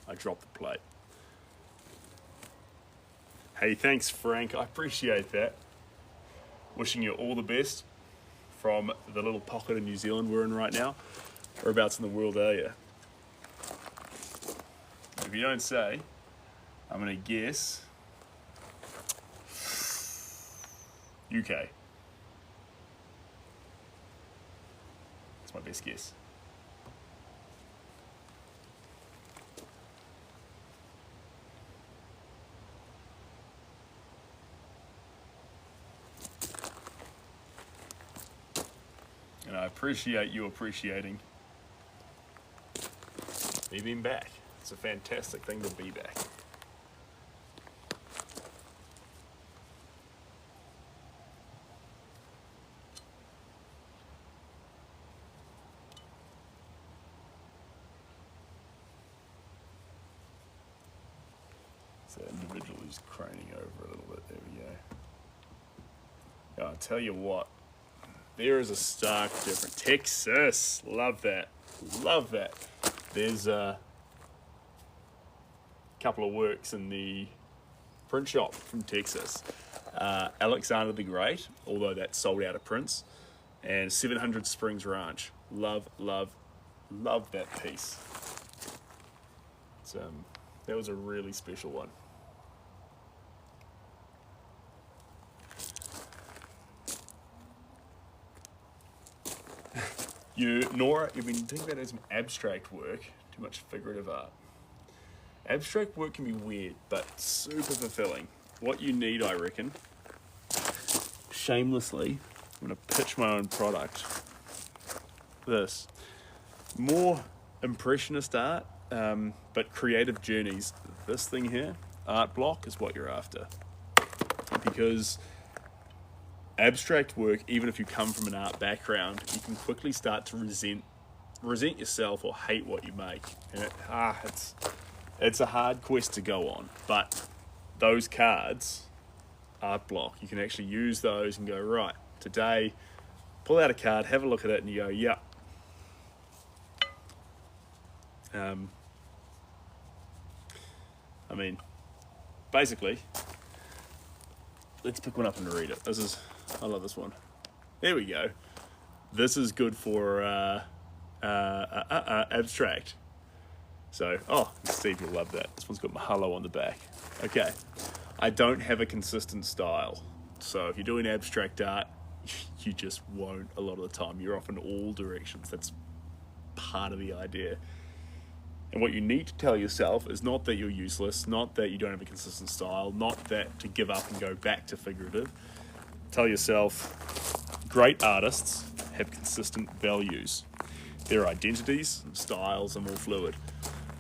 I dropped the plate. Hey, thanks, Frank. I appreciate that. Wishing you all the best from the little pocket of New Zealand we're in right now. Whereabouts in the world are you? If you don't say, I'm going to guess UK. That's my best guess. And I appreciate you appreciating me being back. It's a fantastic thing to be back. So that individual is craning over a little bit. There we go. I'll tell you what. There is a stark difference. Texas, love that, love that. There's a couple of works in the print shop from Texas. Alexander the Great, although that's sold out of prints, and 700 Springs Ranch. Love, love, love that piece. It's, that was a really special one. Nora, you've been thinking about doing some abstract work, too much figurative art. Abstract work can be weird, but super fulfilling. What you need, I reckon, shamelessly, I'm going to pitch my own product. This. More impressionist art, but creative journeys. This thing here, art block, is what you're after. Because abstract work, even if you come from an art background, you can quickly start to resent yourself or hate what you make. And it's a hard quest to go on. But those cards, art block, you can actually use those and go, right, today, pull out a card, have a look at it, and you go, yeah. I mean, basically, let's pick one up and read it. I love this one. There we go. This is good for abstract. So, Steve, you'll love that. This one's got Mahalo on the back. Okay. I don't have a consistent style. So if you're doing abstract art, you just won't a lot of the time. You're off in all directions. That's part of the idea. And what you need to tell yourself is not that you're useless, not that you don't have a consistent style, not that to give up and go back to figurative. Tell yourself, great artists have consistent values. Their identities and styles are more fluid.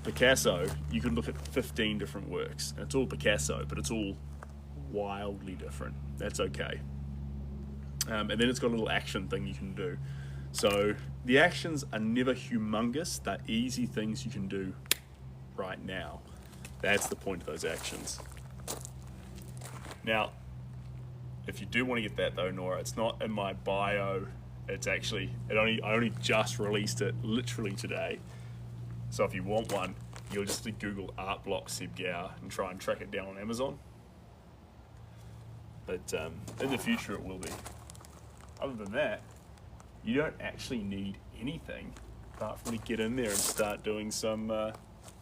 Picasso, you can look at 15 different works, and it's all Picasso, but it's all wildly different. That's okay. And then it's got a little action thing you can do. So the actions are never humongous. They're easy things you can do right now. That's the point of those actions. Now, if you do want to get that though, Nora, it's not in my bio. It's actually, I only just released it literally today. So if you want one, you'll just Google art block Seb Gower and try and track it down on Amazon. But in the future it will be. Other than that, you don't actually need anything apart from to get in there and start doing some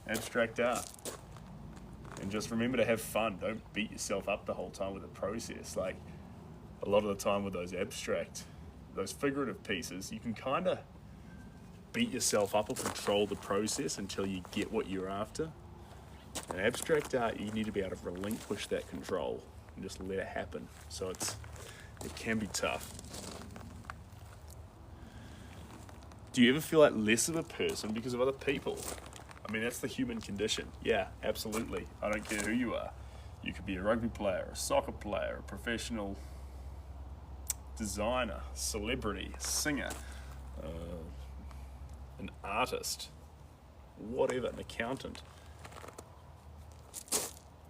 abstract art. And just remember to have fun. Don't beat yourself up the whole time with the process. Like a lot of the time with those abstract, those figurative pieces, you can kind of beat yourself up or control the process until you get what you're after. In abstract art, you need to be able to relinquish that control and just let it happen. So it can be tough. Do you ever feel like less of a person because of other people? I mean, that's the human condition. Yeah, absolutely. I don't care who you are. You could be a rugby player, a soccer player, a professional designer, celebrity, singer, an artist, whatever, an accountant.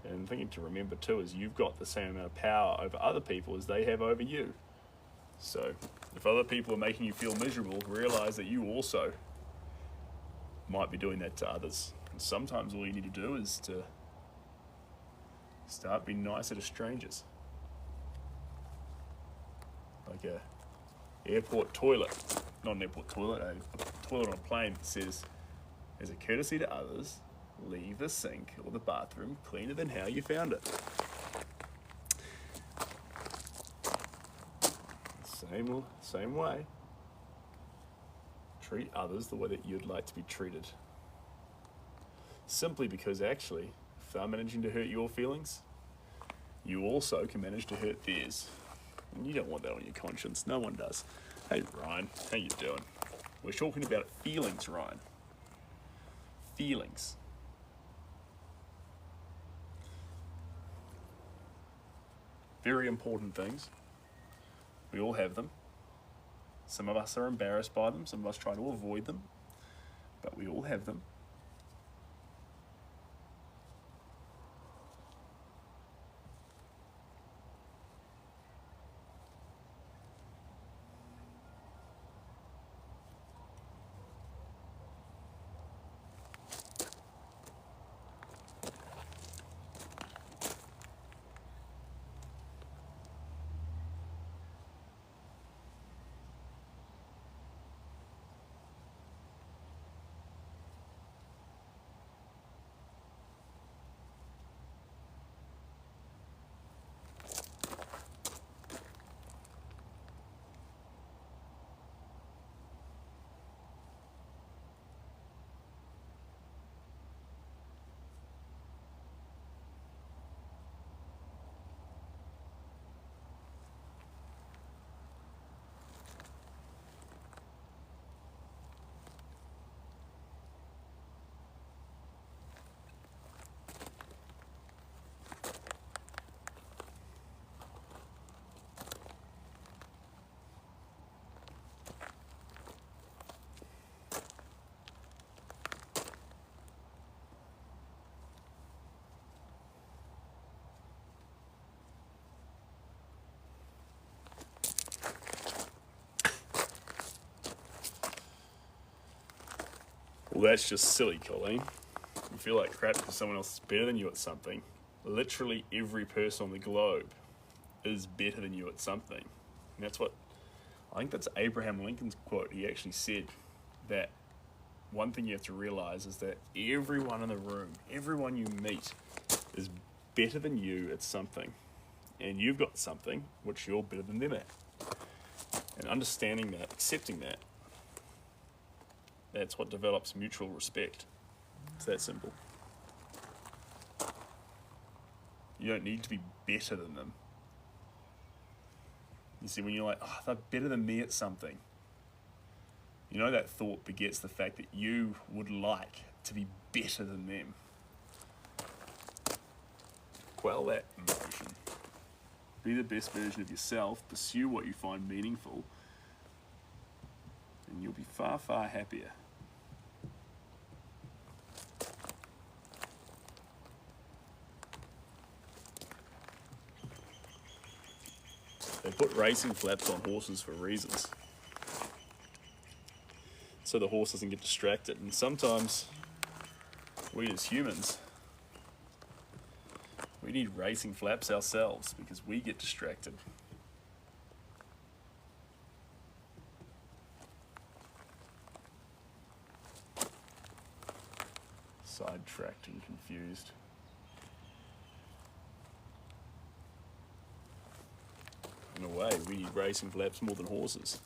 And the thing to remember too is you've got the same amount of power over other people as they have over you. So if other people are making you feel miserable, realize that you also might be doing that to others. And sometimes all you need to do is to start being nicer to strangers. Like a airport toilet, not an airport toilet, a toilet on a plane that says, as a courtesy to others, leave the sink or the bathroom cleaner than how you found it. Same way. Treat others the way that you'd like to be treated. Simply because actually, if they're managing to hurt your feelings, you also can manage to hurt theirs. And you don't want that on your conscience. No one does. Hey Ryan, how you doing? We're talking about feelings, Ryan. Feelings. Very important things. We all have them. Some of us are embarrassed by them. Some of us try to avoid them. But we all have them. Well, that's just silly, Colleen. You feel like crap because someone else is better than you at something. Literally every person on the globe is better than you at something. And that's what, I think that's Abraham Lincoln's quote. He actually said that one thing you have to realize is that everyone in the room, everyone you meet is better than you at something. And you've got something which you're better than them at. And understanding that, accepting that, that's what develops mutual respect. It's that simple. You don't need to be better than them. You see, when you're like, oh, they're better than me at something, you know that thought begets the fact that you would like to be better than them. Quell that emotion. Be the best version of yourself, pursue what you find meaningful, and you'll be far, far happier. They put racing flaps on horses for reasons. So the horse doesn't get distracted. And sometimes we as humans, we need racing flaps ourselves because we get distracted. Sidetracked and confused. In a way, we need racing flaps more than horses.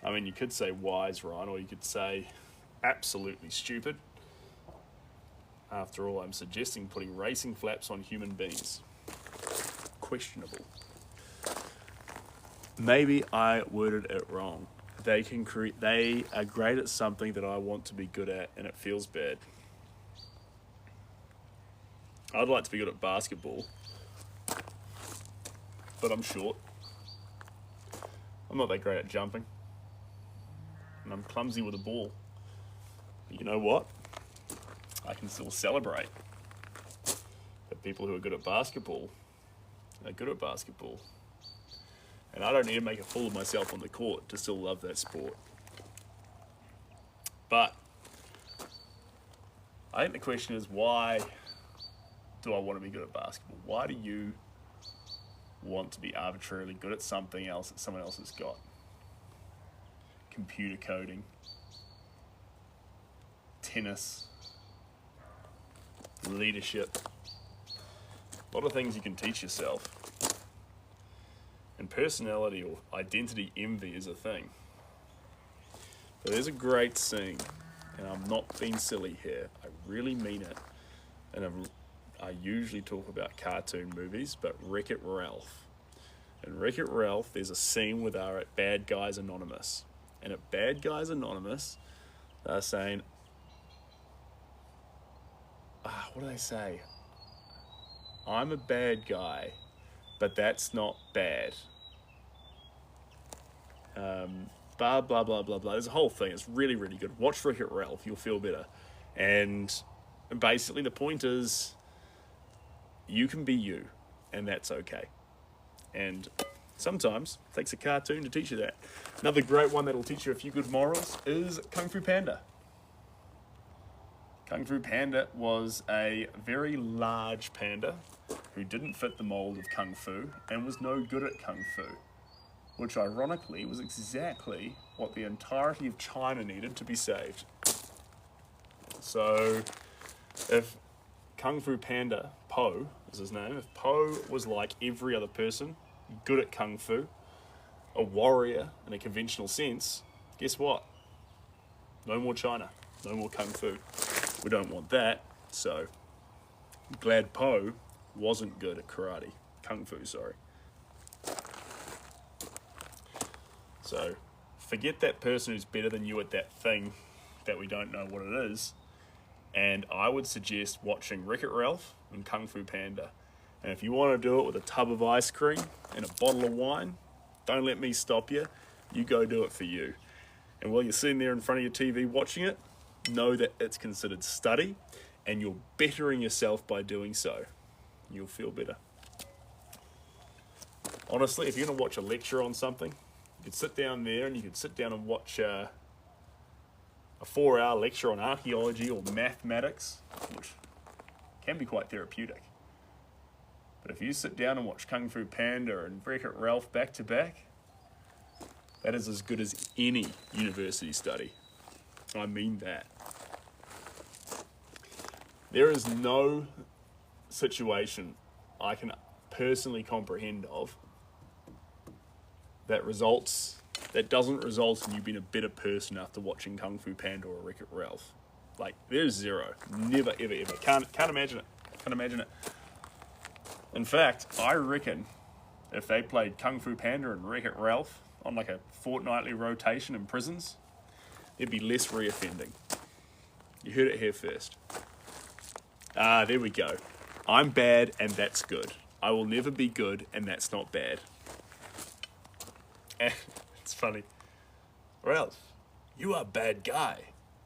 I mean, you could say wise, Ryan, or you could say absolutely stupid. After all, I'm suggesting putting racing flaps on human beings. Questionable. Maybe I worded it wrong. They are great at something that I want to be good at, and it feels bad. I'd like to be good at basketball, but I'm short. I'm not that great at jumping, and I'm clumsy with a ball. But you know what? I can still celebrate that people who are good at basketball are good at basketball. And I don't need to make a fool of myself on the court to still love that sport. But I think the question is, why do I want to be good at basketball? Why do you want to be arbitrarily good at something else that someone else has got? Computer coding, tennis, leadership, a lot of things you can teach yourself. And personality or identity envy is a thing. But there's a great scene, and I'm not being silly here, I really mean it, and I usually talk about cartoon movies, but Wreck-It Ralph. In Wreck-It Ralph, there's a scene where they're at Bad Guys Anonymous. And at Bad Guys Anonymous, they're saying, what do they say? I'm a bad guy, but that's not bad. Blah, blah, blah, blah, blah. There's a whole thing. It's really, really good. Watch Wreck-It Ralph. You'll feel better. And basically the point is, you can be you, and that's okay. And sometimes it takes a cartoon to teach you that. Another great one that'll teach you a few good morals is Kung Fu Panda. Kung Fu Panda was a very large panda who didn't fit the mold of Kung Fu and was no good at Kung Fu, which ironically was exactly what the entirety of China needed to be saved. So if Kung Fu Panda, Po is his name, if Po was like every other person, good at Kung Fu, a warrior in a conventional sense, guess what? No more China, no more Kung Fu. We don't want that, so I'm glad Po wasn't good at karate. Kung Fu, sorry. So forget that person who's better than you at that thing that we don't know what it is, and I would suggest watching Wreck-It Ralph and Kung Fu Panda. And if you want to do it with a tub of ice cream and a bottle of wine, don't let me stop you. You go do it for you. And while you're sitting there in front of your TV watching it, know that it's considered study, and you're bettering yourself by doing so. You'll feel better. Honestly, if you're going to watch a lecture on something, you could sit down there and you could sit down and watch a 4-hour lecture on archaeology or mathematics, which can be quite therapeutic. But if you sit down and watch Kung Fu Panda and Wreck-It Ralph back to back, that is as good as any university study. I mean that. There is no situation I can personally comprehend of that doesn't result in you being a better person after watching Kung Fu Panda or Wreck-It Ralph. Like, there's zero. Never, ever, ever. Can't imagine it. Can't imagine it. In fact, I reckon if they played Kung Fu Panda and Wreck-It Ralph on like a fortnightly rotation in prisons, there'd be less reoffending. You heard it here first. There we go. I'm bad and that's good. I will never be good and that's not bad. It's funny. Ralph, you are a bad guy.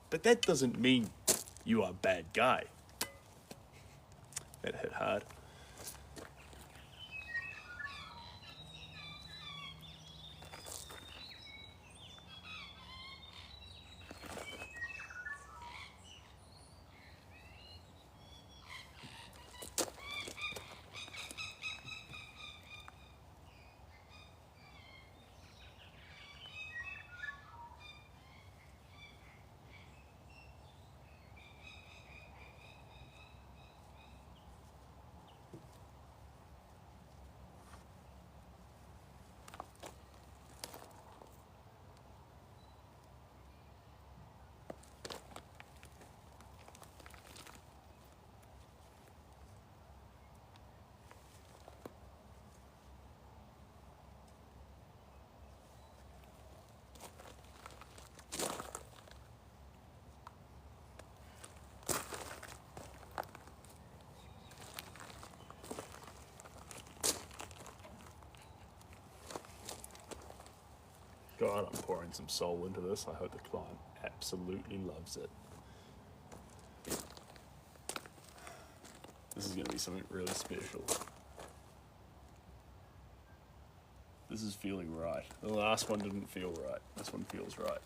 But that doesn't mean you are a bad guy. That hit hard. God, I'm pouring some soul into this. I hope the client absolutely loves it. This is going to be something really special. This is feeling right. The last one didn't feel right. This one feels right.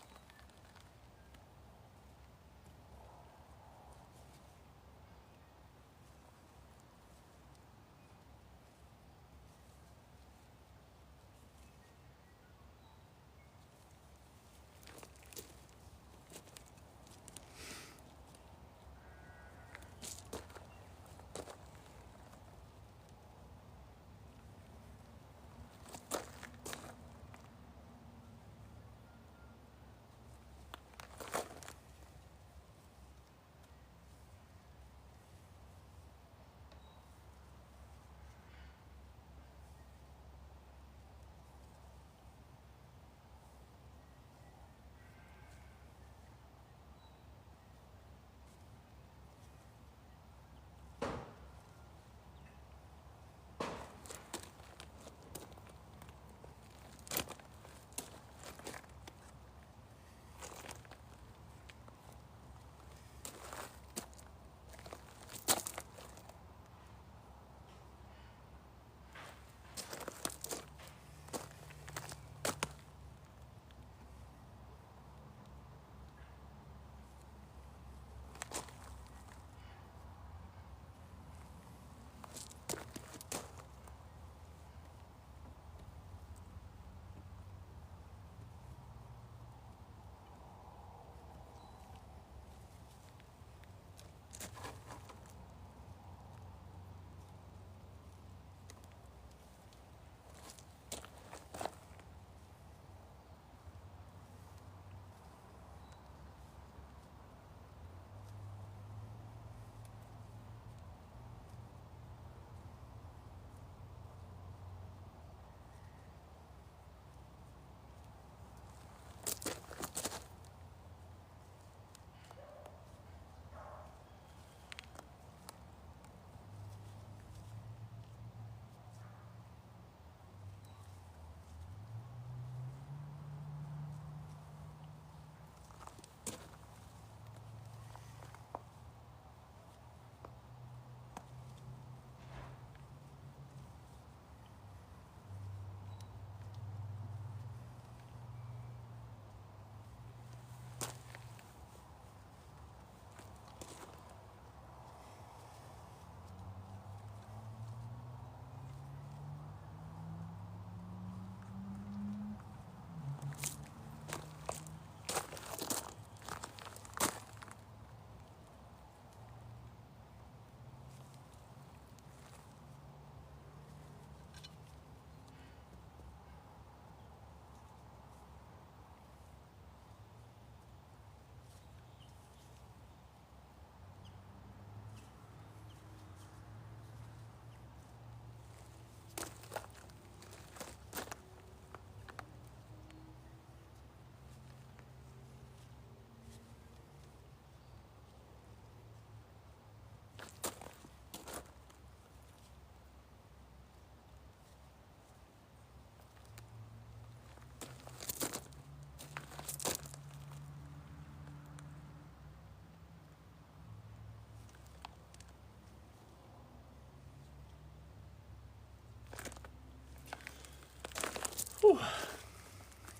Whew.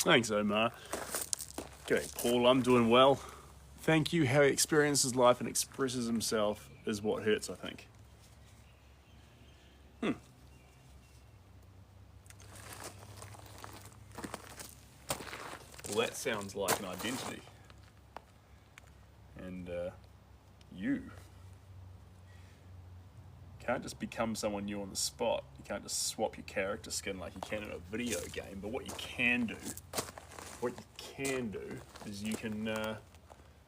Thanks, Omar. Okay, Paul, I'm doing well. Thank you. How he experiences life and expresses himself is what hurts, I think. Well, that sounds like an identity. And you can't just become someone new on the spot. You can't just swap your character skin like you can in a video game. But what you can do is you can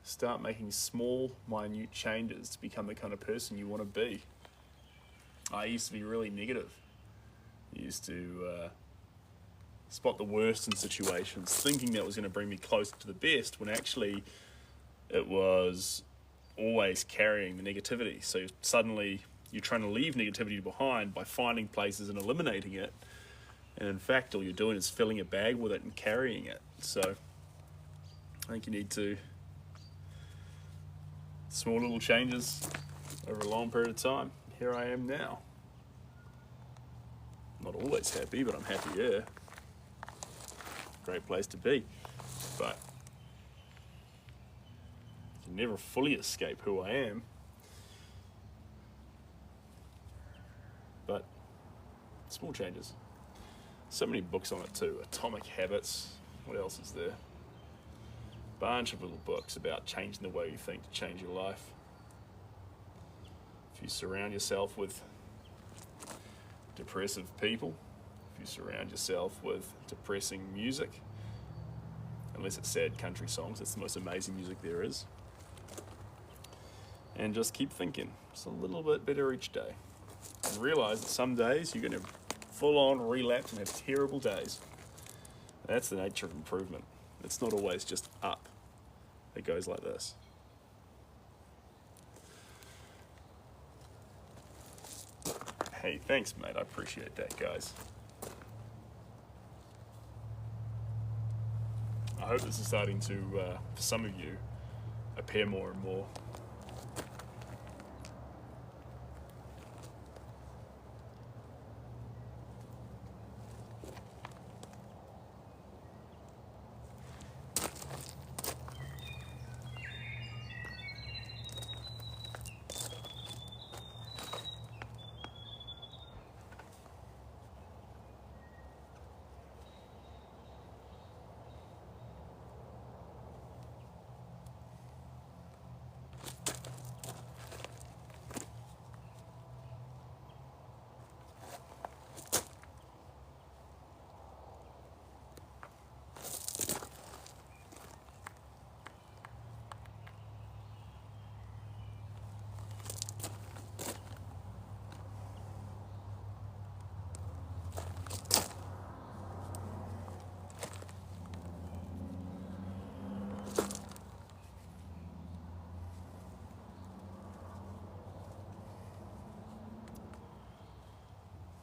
start making small, minute changes to become the kind of person you want to be. I used to be really negative. I used to spot the worst in situations, thinking that was going to bring me closer to the best, when actually it was always carrying the negativity. So suddenly you're trying to leave negativity behind by finding places and eliminating it, And in fact, all you're doing is filling a bag with it and carrying it. So I think you need to, small little changes over a long period of time. Here I am now. Not always happy, but I'm happier. Great place to be. But you can never fully escape who I am. But small changes. So many books on it too. Atomic Habits. What else is there? Bunch of little books about changing the way you think to change your life. If you surround yourself with depressive people, if you surround yourself with depressing music, unless it's sad country songs, it's the most amazing music there is. And just keep thinking, just a little bit better each day. And realize that some days you're going to full on relapse and have terrible days. That's the nature of improvement. It's not always just up. It goes like this. Hey, thanks, mate. I appreciate that, guys. I hope this is starting to, for some of you, appear more and more.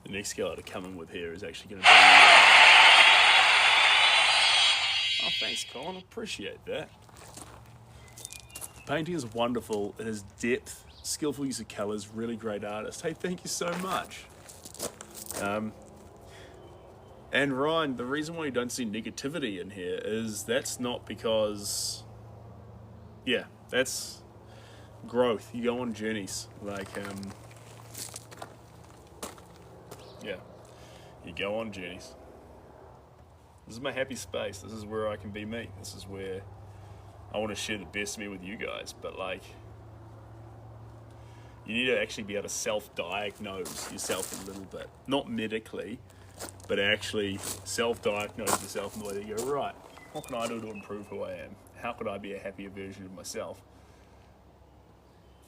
The next skill to come in with here is actually going to be... Oh, thanks, Colin. I appreciate that. Painting is wonderful. It has depth, skillful use of colours, really great artist. Hey, thank you so much. And Ryan, the reason why you don't see negativity in here is that's not because... Yeah, that's growth. You go on journeys. Yeah, you go on journeys. This is my happy space. This is where I can be me. This is where I want to share the best of me with you guys. But you need to actually be able to self-diagnose yourself a little bit. Not medically, but actually self-diagnose yourself in the way that you go, right, what can I do to improve who I am? How could I be a happier version of myself?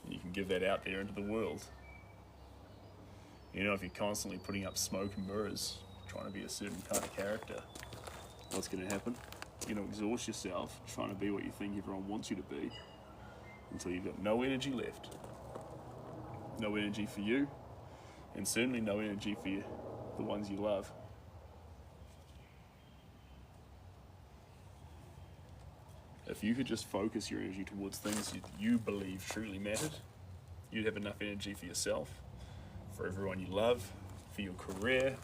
And you can give that out there into the world. You know, if you're constantly putting up smoke and mirrors, trying to be a certain kind of character, what's going to happen? You're going to exhaust yourself trying to be what you think everyone wants you to be until you've got no energy left. No energy for you, and certainly no energy for the ones you love. If you could just focus your energy towards things you believe truly mattered, you'd have enough energy for yourself, for everyone you love, for your career,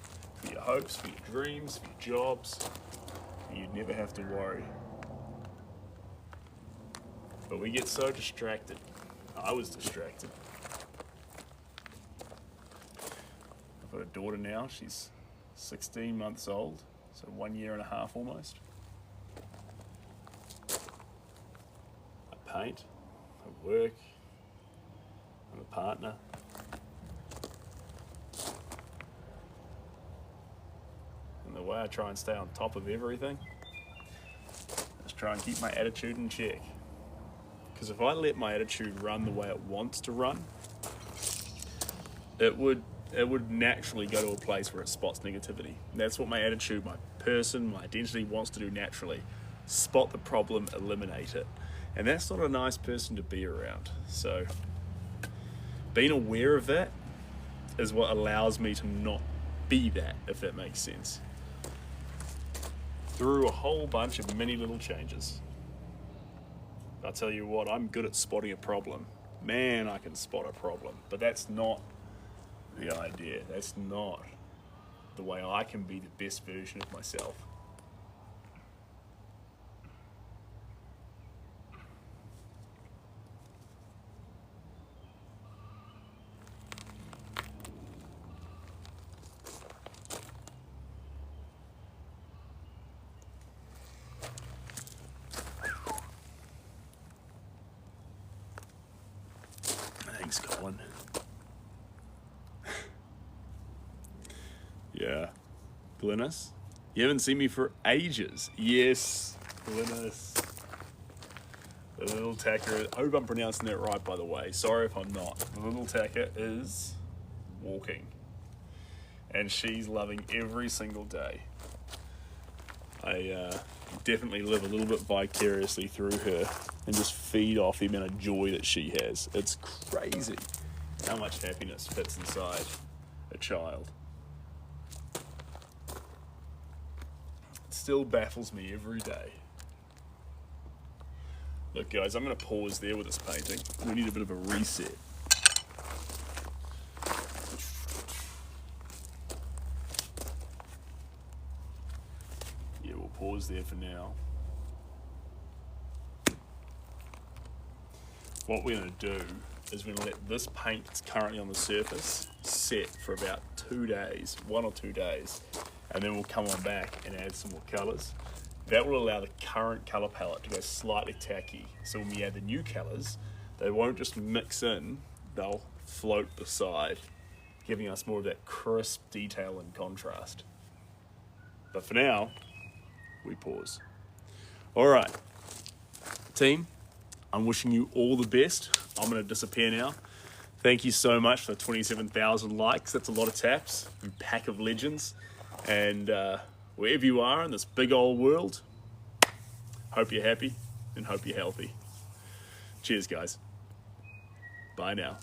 for your hopes, for your dreams, for your jobs. You'd never have to worry. But we get so distracted. I was distracted. I've got a daughter now. She's 16 months old, so 1 year and a half almost. I paint, I work, I'm a partner. And the way I try and stay on top of everything is try and keep my attitude in check. Because if I let my attitude run the way it wants to run, it would naturally go to a place where it spots negativity. And that's what my attitude, my person, my identity wants to do naturally. Spot the problem, eliminate it. And that's not a nice person to be around. So being aware of that is what allows me to not be that, if that makes sense. through a whole bunch of mini little changes. I'll tell you what, I'm good at spotting a problem. Man, I can spot a problem. But that's not the idea. That's not the way I can be the best version of myself. Thanks, Colin. Yeah. Glynis? You haven't seen me for ages. Yes, Glynis. The little tacker. I hope I'm pronouncing that right, by the way. Sorry if I'm not. The little tacker is walking. And she's loving every single day. I definitely live a little bit vicariously through her and just feed off the amount of joy that she has. It's crazy how much happiness fits inside a child. It still baffles me every day. Look, guys, I'm going to pause there with this painting. We need a bit of a reset. Yeah, we'll pause there for now. What we're going to do is we're going to let this paint that's currently on the surface set for about 2 days, 1 or 2 days, and then we'll come on back and add some more colours. That will allow the current colour palette to go slightly tacky. So when we add the new colours, they won't just mix in, they'll float beside, giving us more of that crisp detail and contrast. But for now, we pause. All right, team, I'm wishing you all the best. I'm going to disappear now. Thank you so much for 27,000 likes. That's a lot of taps and pack of legends. And wherever you are in this big old world, hope you're happy and hope you're healthy. Cheers, guys. Bye now.